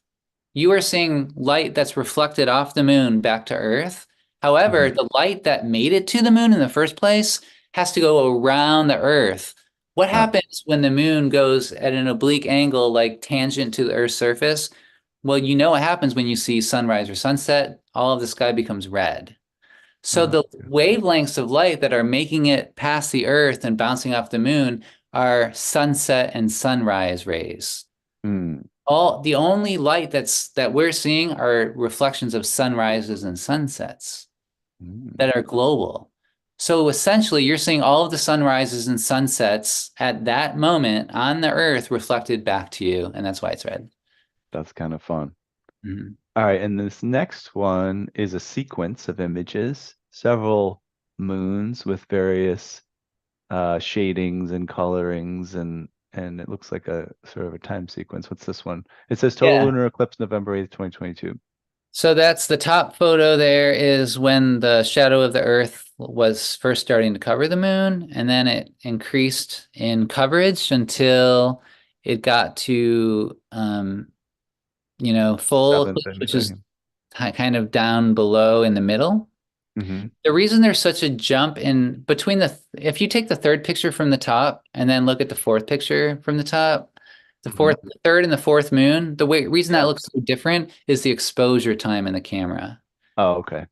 You are seeing light that's reflected off the moon back to Earth. However, Hmm. the light that made it to the moon in the first place has to go around the Earth. What Oh, happens when the moon goes at an oblique angle, like tangent to the Earth's surface? Well, you know what happens when you see sunrise or sunset? All of the sky becomes red. So oh, the yeah. wavelengths of light that are making it past the Earth and bouncing off the moon are sunset and sunrise rays. Mm, All the only light that we're seeing are reflections of sunrises and sunsets mm, that are global. So essentially, you're seeing all of the sunrises and sunsets at that moment on the Earth reflected back to you, and that's why it's red. that's kind of fun. Mhm. All right, and this next one is a sequence of images, several moons with various shadings and colorings, and it looks like a sort of a time sequence. What's this one? It says total Yeah. lunar eclipse November 8th, 2022. So that's the top photo there is when the shadow of the Earth was first starting to cover the moon, and then it increased in coverage until it got to full Seventh eclipse, which is anything. kind of down below in the middle. Mm-hmm. The reason there's such a jump in between if you take the third picture from the top and then look at the fourth picture from the top, Mm-hmm. the third and the fourth moon, reason that Yeah. looks so different is the exposure time in the camera. Oh, okay.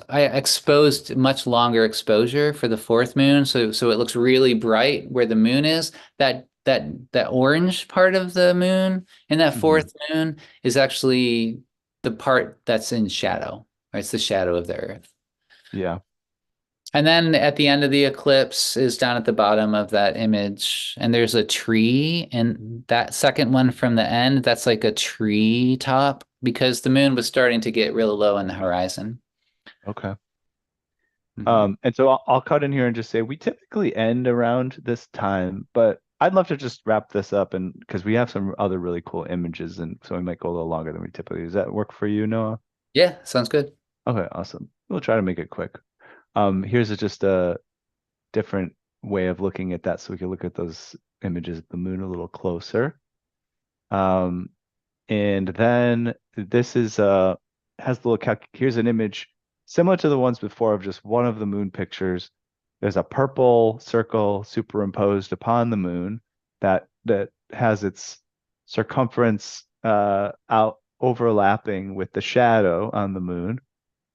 I exposed much longer exposure for the fourth moon, so it looks really bright where the moon is. That orange part of the moon and that Mm-hmm. fourth moon is actually the part that's in shadow, right? It's the shadow of the Earth. Yeah. And then at the end of the eclipse is down at the bottom of that image, and there's a tree, and that second one from the end, that's like a tree top because the moon was starting to get real low in the horizon. Okay. Mhm. And so I'll cut in here and just say we typically end around this time, but I'd love to just wrap this up and because we have some other really cool images, and so we might go a little longer than we typically. Does that work for you, Noah? Yeah, sounds good. Okay, awesome. We'll try to make it quick. Here's just a different way of looking at that, so we can look at those images of the moon a little closer. Um, and then this is has a little here's an image similar to the ones before of just one of the moon pictures. There's a purple circle superimposed upon the moon that has its circumference out overlapping with the shadow on the moon.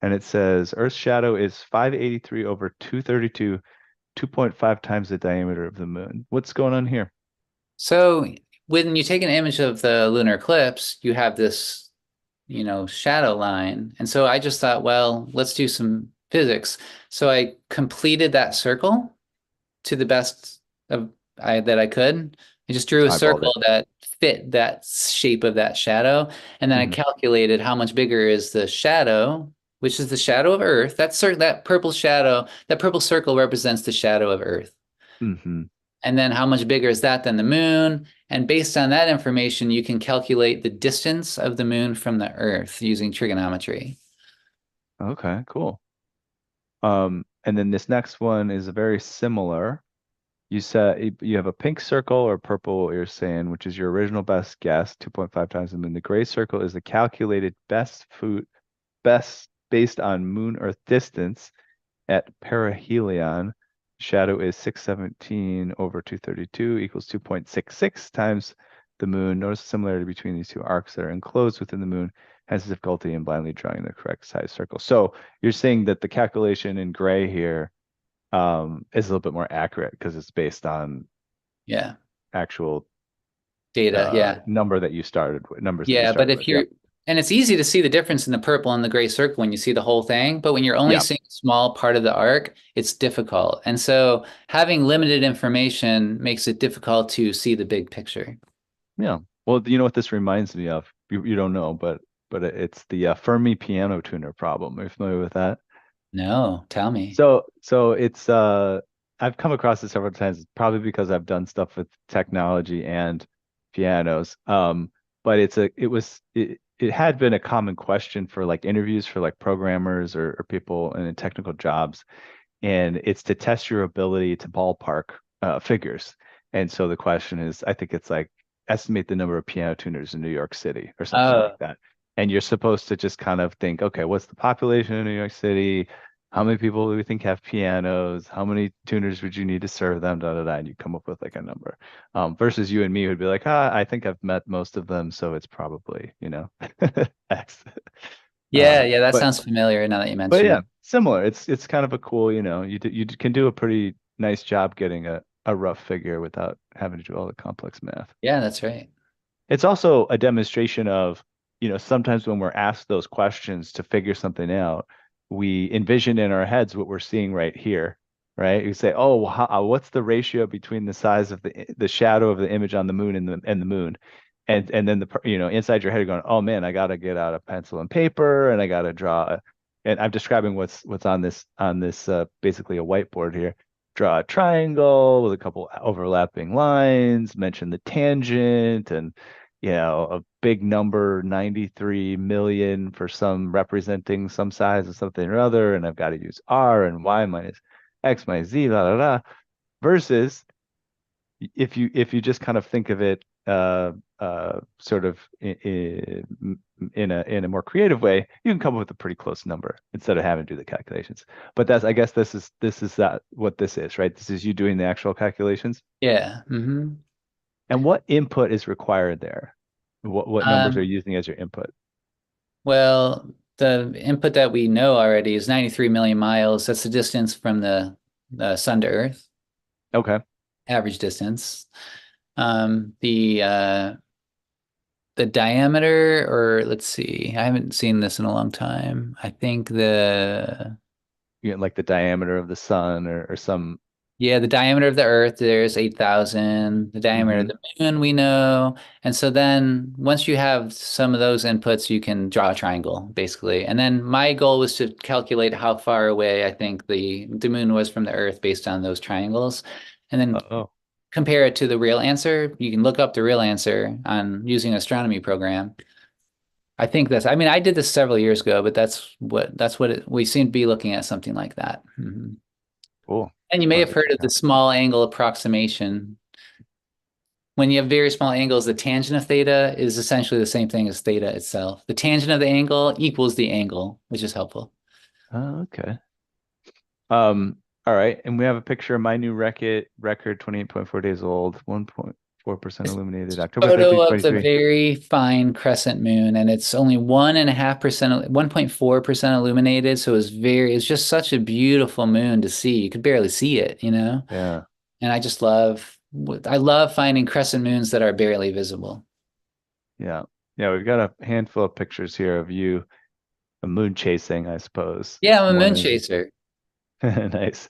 And it says Earth's shadow is 583 over 232, 2.5 times the diameter of the moon. What's going on here? So when you take an image of the lunar eclipse, you have this, shadow line. And so I just thought, well, let's do some physics. So I completed that circle to the best that I could. I just drew Just a eyeballed circle it. that fit that shape of that shadow, and then I Hmm. calculated how much bigger is the shadow, which is the shadow of Earth. That purple shadow, that purple circle represents the shadow of Earth. Hmm. And then how much bigger is that than the moon? And based on that information, you can calculate the distance of the moon from the Earth using trigonometry. Okay, cool. And then this next one is very similar. You said you have a pink circle or purple, you're saying, which is your original best guess, 2.5 times the moon. The gray circle is the calculated best based on moon Earth distance at perihelion. Shadow is 617 over 232 equals 2.66 times the moon. Notice the similarity between these two arcs that are enclosed within the moon has difficulty in blindly drawing the correct size circle. So you're saying that the calculation in gray here is a little bit more accurate because it's based on Yeah. actual Data. Yeah. number that you started with, numbers that you Yeah. But started if with. Yeah. And it's easy to see the difference in the purple and the gray circle when you see the whole thing, but when you're only Yeah. seeing a small part of the arc, it's difficult. And so having limited information makes it difficult to see the big picture. Yeah. Well, you know what this reminds me of? You don't know, but it's the Fermi piano tuner problem. Are you familiar with that? No, tell me. So it's I've come across it several times, probably because I've done stuff with technology and pianos. But it had been a common question for like interviews for like programmers or people in technical jobs, and it's to test your ability to ballpark figures. And so the question is, I think it's like estimate the number of piano tuners in New York City or something like Oh, that. And you're supposed to just kind of think, okay, what's the population of New York City? How many people do we think have pianos? How many tuners would you need to serve them? Da da da. And you come up with like a number. Versus you and me would be like, I think I've met most of them, so it's probably, X. yeah, yeah, that But sounds familiar now that you but mention yeah, it. similar. It's kind of a cool, can do a pretty nice job getting a rough figure without having to do all the complex math. Yeah, that's right. It's also a demonstration of, sometimes when we're asked those questions to figure something out, we envision in our heads what we're seeing right here, right? You say, "Oh, what's the ratio between the size of the shadow of the image on the moon and the moon?" And then inside your head you're going, "Oh man, I got to get out a pencil and paper and I got to draw." And I'm describing what's on this basically a whiteboard here. Draw a triangle with a couple overlapping lines, mention the tangent, and a big number, 93 million for some representing some size of something or other, and I've got to use R and Y minus X minus Z, blah, blah, blah. Versus if you just kind of think of it sort of in a more creative way, you can come up with a pretty close number instead of having to do the calculations. But I guess this is that what this is, right? This is you doing the actual calculations. Yeah. Hmm. And what input is required there? What numbers are you using as your input? Well, the input that we know already is 93 million miles. That's the distance from the sun to Earth, Okay. average distance. Um, the uh, the diameter, or let's see, I haven't seen this in a long time. I think Like the diameter of the sun or some. yeah, the diameter of the Earth, there's 8,000. The diameter of Hmm. the moon, we know. And so then once you have some of those inputs, you can draw a triangle, basically. And then my goal was to calculate how far away I think the moon was from the Earth based on those triangles. And then Oh, compare it to the real answer. You can look up the real answer on using an astronomy program. I mean, I did this several years ago, but we seem to be looking at something like that. Mhm. cool. And you may I'll have have to heard check of the out. small angle approximation. When you have very small angles, the tangent of theta is essentially the same thing as theta itself. The tangent of the angle equals the angle, which is helpful. Oh, okay. All right. And we have a picture of my new record, 28.4 days old, 1.4% This illuminated, October photo 13th, of the 23. very fine crescent moon, and it's only 1.5%, 1.4% illuminated. So it's just such a beautiful moon to see. You could barely see it, you know? Yeah. And I love finding crescent moons that are barely visible. Yeah. Yeah. We've got a handful of pictures here of you moon chasing, I suppose. Yeah, I'm a One moon is chaser. nice.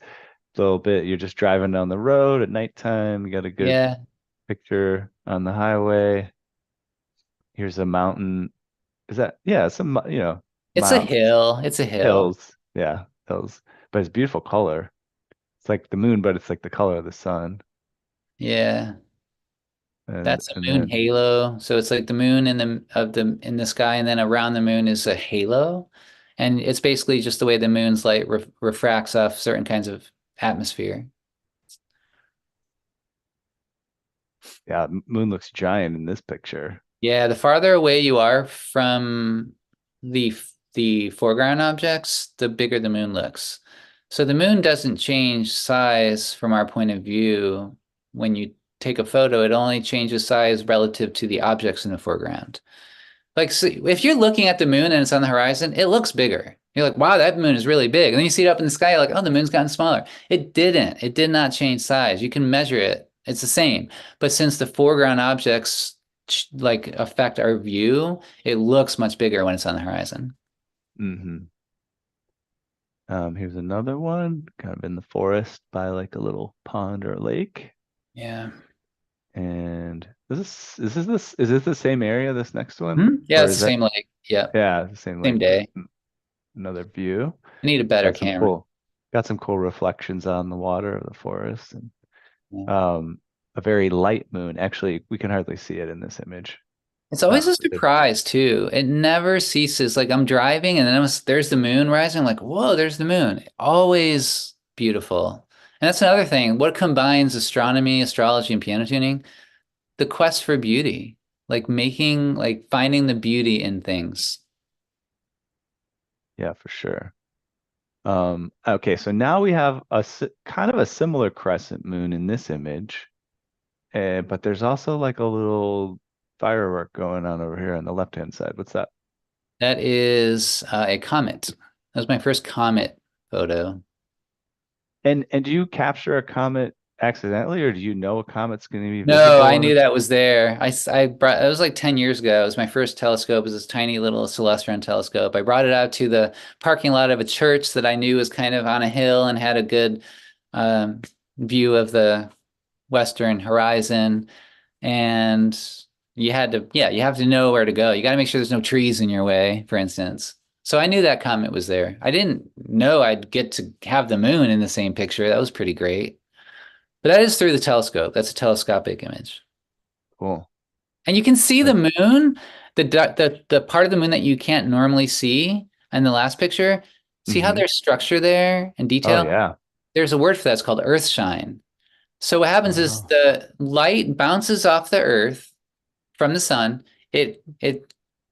Little bit. You're just driving down the road at nighttime. You got a good Yeah, picture on the highway. Here's a mountain. Is that, yeah, some, it's a mountains, hill. It's a hill. hills. Yeah, hills. But it's beautiful color. It's like the moon, but it's like the color of the sun. Yeah. And That's a and moon then halo. So it's like the moon in the sky, and then around the moon is a halo. And it's basically just the way the moon's light refracts off certain kinds of atmosphere. yeah, moon looks giant in this picture. Yeah, the farther away you are from the foreground objects, the bigger the moon looks. So the moon doesn't change size from our point of view. When you take a photo, it only changes size relative to the objects in the foreground. Like, so if you're looking at the moon and it's on the horizon, it looks bigger. You're like, wow, that moon is really big. And then you see it up in the sky, you're like, oh, the moon's gotten smaller. It didn't. It did not change size. You can measure it. It's the same. But since the foreground objects like affect our view, it looks much bigger when it's on the horizon. Mm-hmm. Here's another one, kind of in the forest by like a little pond or lake. Yeah. And is this the same area, this next one? Yeah, Or it's the is that, same lake. Yeah, yeah, the same same lake, but day. another view. I need a better Got some camera. cool reflections on the water of the forest, and Yeah. a very light moon. Actually, we can hardly see it in this image. It's always a But surprise too. It never ceases. Like I'm driving and then there's the moon rising. I'm like, whoa, there's the moon. Always beautiful. And that's another thing. What combines astronomy, astrology, and piano tuning? The quest for beauty. Like finding the beauty in things. yeah, for sure. Okay, so now we have kind of a similar crescent moon in this image, but there's also like a little firework going on over here on the left-hand side. What's that? That is a comet. That was my first comet photo. And do you capture a comet accidentally, or do you know a comet's going to be No, visible I on knew it? that was there. I brought, it was like 10 years ago. It was my first telescope. It was this tiny little celestron telescope. I brought it out to the parking lot of a church that I knew was kind of on a hill and had a good um, view of the western horizon. And you have to know where to go. You got to make sure there's no trees in your way, for instance. So I knew that comet was there. I didn't know I'd get to have the moon in the same picture. That was pretty great. But that is through the telescope. That's a telescopic image. Cool. And you can see the Like, moon, the part of the moon that you can't normally see in the last picture. See how hmm there's structure there and Oh detail? yeah. There's a word for that. It's called earth shine. So what happens is Oh. the light bounces off the earth from the sun. It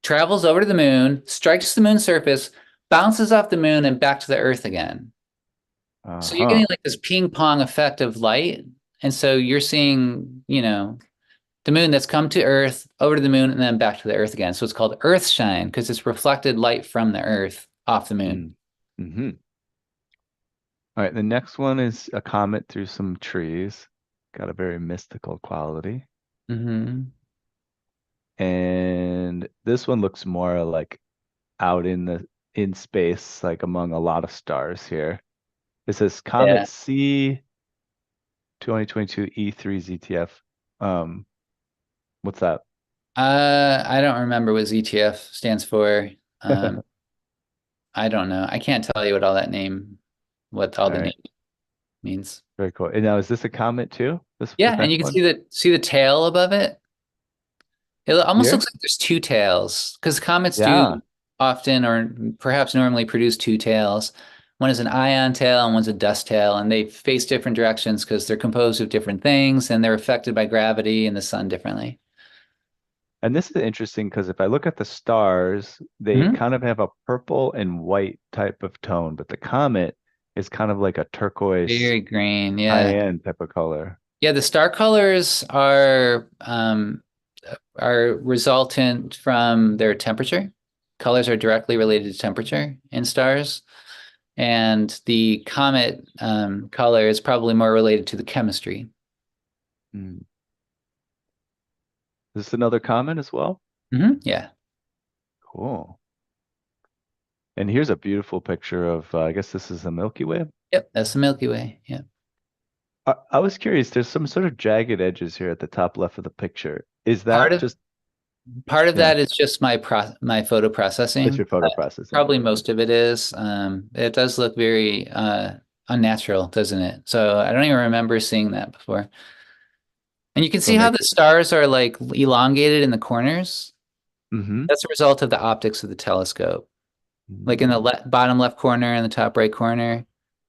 travels over to the moon, strikes the moon's surface, bounces off the moon and back to the earth again. So you're getting Uh-huh. like this ping pong effect of light. And so you're seeing, the moon that's come to Earth, over to the moon, and then back to the Earth again. So it's called Earth shine because it's reflected light from the Earth off the moon. Mm-hmm. All right, the next one is a comet through some trees. Got a very mystical quality. Hmm. And this one looks more like out in space, like among a lot of stars here. It says Yeah. Comet C 2022 E3 ZTF. Um, what's that? I don't remember what ZTF stands for. Um, I don't know. I can't tell you what all All the right, name means. very cool. And now is this a comet too? This Yeah, and you next can one? see the tail above it. It almost Here? looks like there's two tails because comets do Yeah. often or perhaps normally produce two tails. One is an ion tail and one's a dust tail, and they face different directions because they're composed of different things and they're affected by gravity and the sun differently. And this is interesting because if I look at the stars, they Hmm. kind of have a purple and white type of tone, but the comet is kind of like a turquoise Very green, yeah. cyan type of color. Yeah, the star colors are resultant from their temperature. Colors are directly related to temperature in stars. And the comet color is probably more related to the chemistry. Hmm. Is this another comet as well? Yeah. Cool. And here's a beautiful picture of, I guess this is the Milky Way. Yep, that's the Milky Way. Yeah. I was curious, there's some sort of jagged edges here at the top left of the picture. Is Part that of just, part of yeah, that is just my photo it's processing. your photo processing? Probably most of it is. It does look very unnatural, doesn't it? So I don't even remember seeing that before. And you can So see it how the makes, stars are like elongated in the corners. mm-hmm. That's a result of the optics of the telescope. Like in the Mm, bottom left corner and the top right corner, yeah,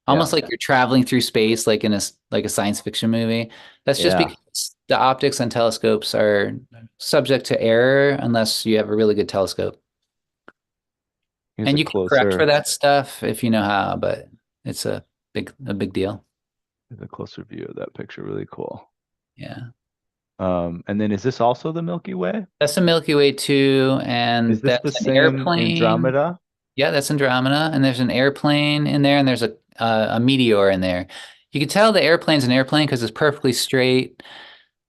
almost like you're traveling through space, like in a science fiction movie. That's just yeah. because the optics on telescopes are subject to error unless you have a really good telescope. Here's And you can correct for that stuff if you know how, but it's a big deal. here's a closer view of that picture. Really cool. Yeah. And then is this also the Milky Way? That's the Milky Way too, Is and this the that's an same airplane. Andromeda? Yeah, that's Andromeda, and there's an airplane in there, and there's a meteor in there. You can tell the airplane's an airplane because it's perfectly straight,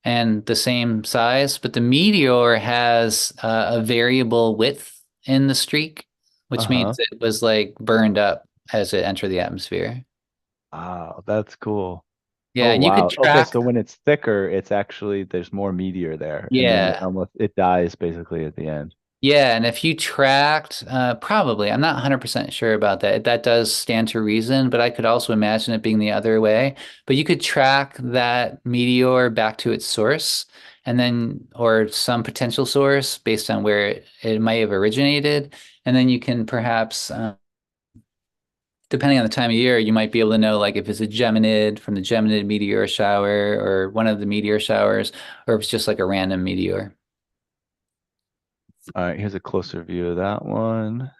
and the same size, but the meteor has a variable width in the streak, which Uh-huh. means it was like burned up as it entered the atmosphere. Wow, that's cool. Yeah, Oh and you could wow. Okay, track, so when it's thicker, it's actually there's more meteor there, and then yeah. it dies basically at the end. Yeah, and if you tracked, probably, I'm not 100% sure about that. That does stand to reason, but I could also imagine it being the other way. But you could track that meteor back to its source and then, or some potential source based on where it might have originated. And then you can perhaps, depending on the time of year, you might be able to know like if it's a Geminid from the Geminid meteor shower or one of the meteor showers, or if it's just like a random meteor. All right, here's a closer view of that one.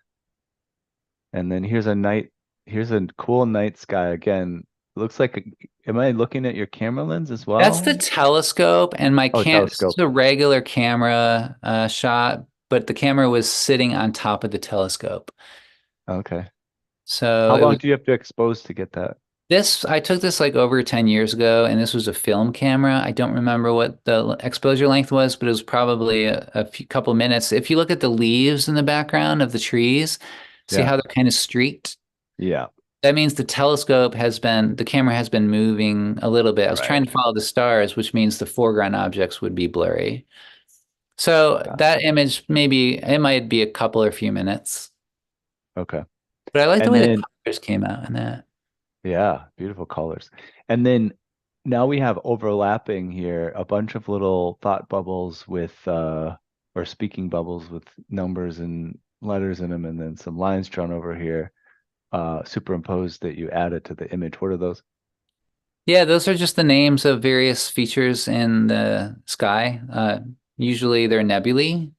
And then here's a cool night sky again. Looks like am I looking at your camera lens as That's the well? telescope, and my Oh, cam. This is telescope. a regular camera shot, but the camera was sitting on top of the telescope. Okay. So How it long was do you have to expose to get that? this. I took this like over 10 years ago, and this was a film camera. I don't remember what the exposure length was, but it was probably a few couple minutes. If you look at the leaves in the background of the trees, see Yeah. how they're kind of streaked? Yeah. That means the camera has been moving a little bit. I was trying Right. to follow the stars, which means the foreground objects would be blurry. So that Gotcha. image, maybe it might be a couple or few minutes, Okay. but I like the And way the then colors came out in that. yeah, beautiful colors. And then now we have overlapping here a bunch of little thought bubbles with or speaking bubbles with numbers and letters in them, and then some lines drawn over here, superimposed that you added to the image. What are those? Yeah, those are just the names of various features in the sky. Usually they're nebulae.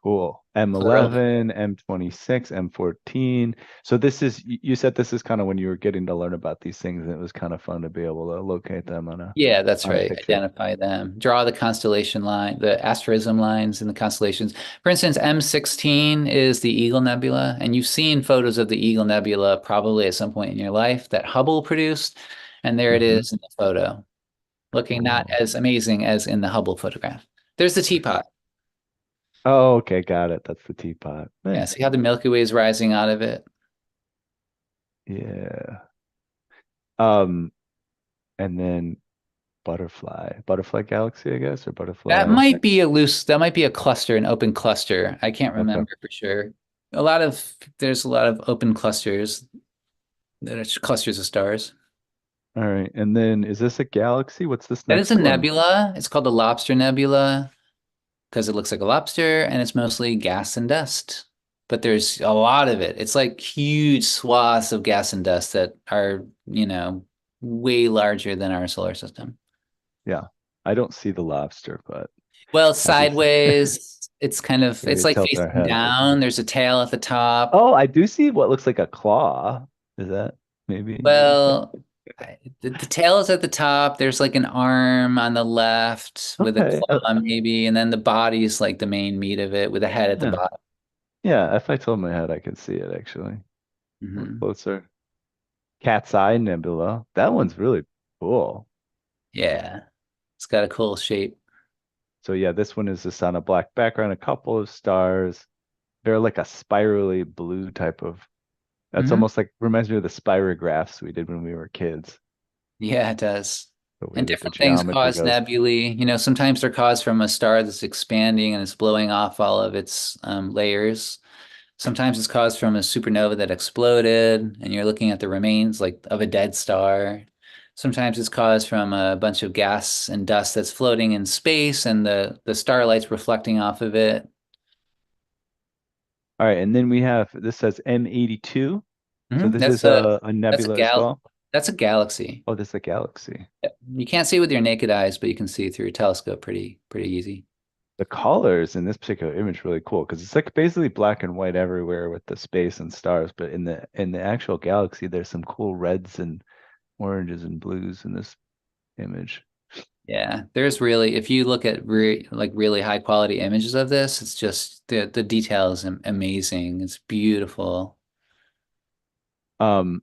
Cool. So they're all, M11, M26, M14. So this is you said this is kind of when you were getting to learn about these things, and it was kind of fun to be able to locate them yeah, that's on a right. picture. Identify them. Draw the constellation line, the asterism lines in the constellations. For instance, M16 is the Eagle Nebula, and you've seen photos of the Eagle Nebula probably at some point in your life that Hubble produced, and there it Hmm. is in the photo, looking not Cool. as amazing as in the Hubble photograph. There's the teapot. Oh, okay, got it. That's the teapot. Yeah, Nice. see how the Milky Way is rising out of it? Yeah. Um, and then butterfly galaxy, I guess, or butterfly. That might be a cluster, an open cluster. I can't Okay. remember for sure. There's a lot of open clusters that are clusters of stars. All right. And then is this a galaxy? What's this That is a next one? nebula. It's called the Lobster Nebula because it looks like a lobster and it's mostly gas and dust. But there's a lot of it. It's like huge swaths of gas and dust that are, way larger than our solar system. Yeah. I don't see the lobster, but Well, I do see sideways, maybe it's it like tilts our facing head. down. There's a tail at the top. Oh, I do see what looks like a claw. Is that maybe? Well, the tail is at the top. There's like an arm on the left with a Okay. claw, maybe, and then the body is like the main meat of it with a head at the Yeah. bottom. Yeah. If I tilt my head, I could see it actually. Look Hmm. closer. Cat's Eye Nebula. That one's really cool. Yeah, it's got a cool shape. So yeah, this one is just on a black background, a couple of stars. They're like a spirally blue type of. That's Hmm. almost like reminds me of the spirographs we did when we were kids. Yeah, it does. The way And that the different things geometry cause goes. nebulae. Sometimes they're caused from a star that's expanding and it's blowing off all of its layers. Sometimes it's caused from a supernova that exploded, and you're looking at the remains like of a dead star. Sometimes it's caused from a bunch of gas and dust that's floating in space, and the starlight's reflecting off of it. All right, and then we have this says M82. So Mhm. this is a That's a nebula as gal well. that's a galaxy. Oh, this is a galaxy. You can't see with your naked eyes, but you can see through a telescope pretty easy. The colors in this particular image really cool because it's like basically black and white everywhere with the space and stars, but in the actual galaxy, there's some cool reds and oranges and blues in this image. Yeah, there's really, if you look at like really high quality images of this, it's just the detail is amazing. It's beautiful. Um,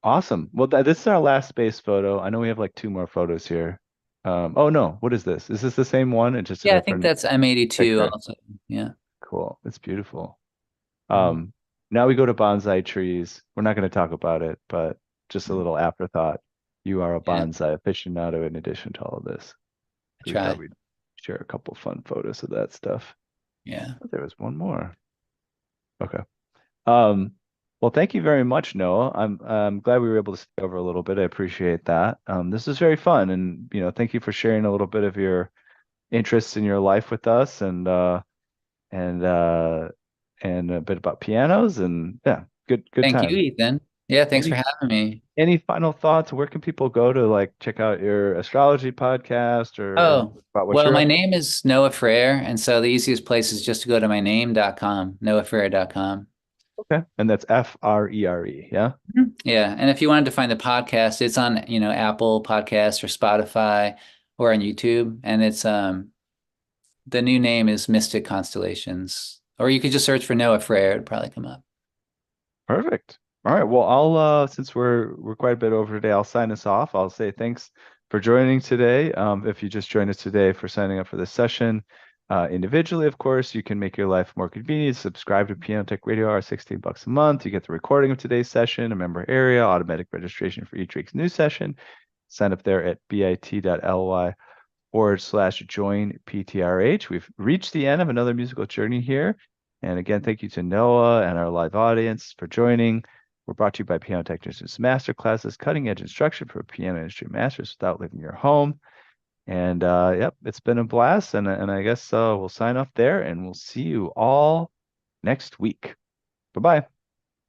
Awesome. Well, this is our last space photo. I know we have like two more photos here. Oh no, what is this? Is this the same one? It's just a Yeah, I think different that's M82 picture. also. Yeah. Cool. It's beautiful. Mhm. Um, Now we go to bonsai trees. We're not going to talk about it, but just a little afterthought. You are a Yeah, bonsai aficionado in addition to all of this. I We thought try. we'd share a couple fun photos of that stuff. Yeah. Oh, there was one more. Okay. Um, well, thank you very much, Noah. I'm glad we were able to stay over a little bit. I appreciate that. This is very fun, and thank you for sharing a little bit of your interests in your life with us, and uh, and a bit about pianos, and yeah, good Thank you, time. Ethan. Yeah, thanks for Any having me. any final thoughts? Where can people go to like check out your astrology podcast or Oh, about what well, you're my up to? name is Noah Frere, and so the easiest place is just to go to my name.com, noahfrere.com. Okay, and that's Frere, yeah. Mhm. Yeah, and if you wanted to find the podcast, it's on, Apple Podcasts or Spotify or on YouTube, and it's the new name is Mystic Constellations. Or you could just search for Noah Frere, it'd probably come up. Perfect. All right. Well, I'll since we're quite a bit over today, I'll sign us off. I'll say thanks for joining today. If you just joined us today for signing up for this session, individually, of course, you can make your life more convenient. Subscribe to Piano Tech Radio Hour, $16 a month. You get the recording of today's session, a member area, automatic registration for each week's new session. Sign up there at bit.ly/join PTRH. We've reached the end of another musical journey here. And again, thank you to Noah and our live audience for joining. We're brought to you by Piano Technicians Masterclasses, cutting edge instruction for piano industry masters without leaving your home. And yep, it's been a blast. And I guess we'll sign off there and we'll see you all next week. Bye bye.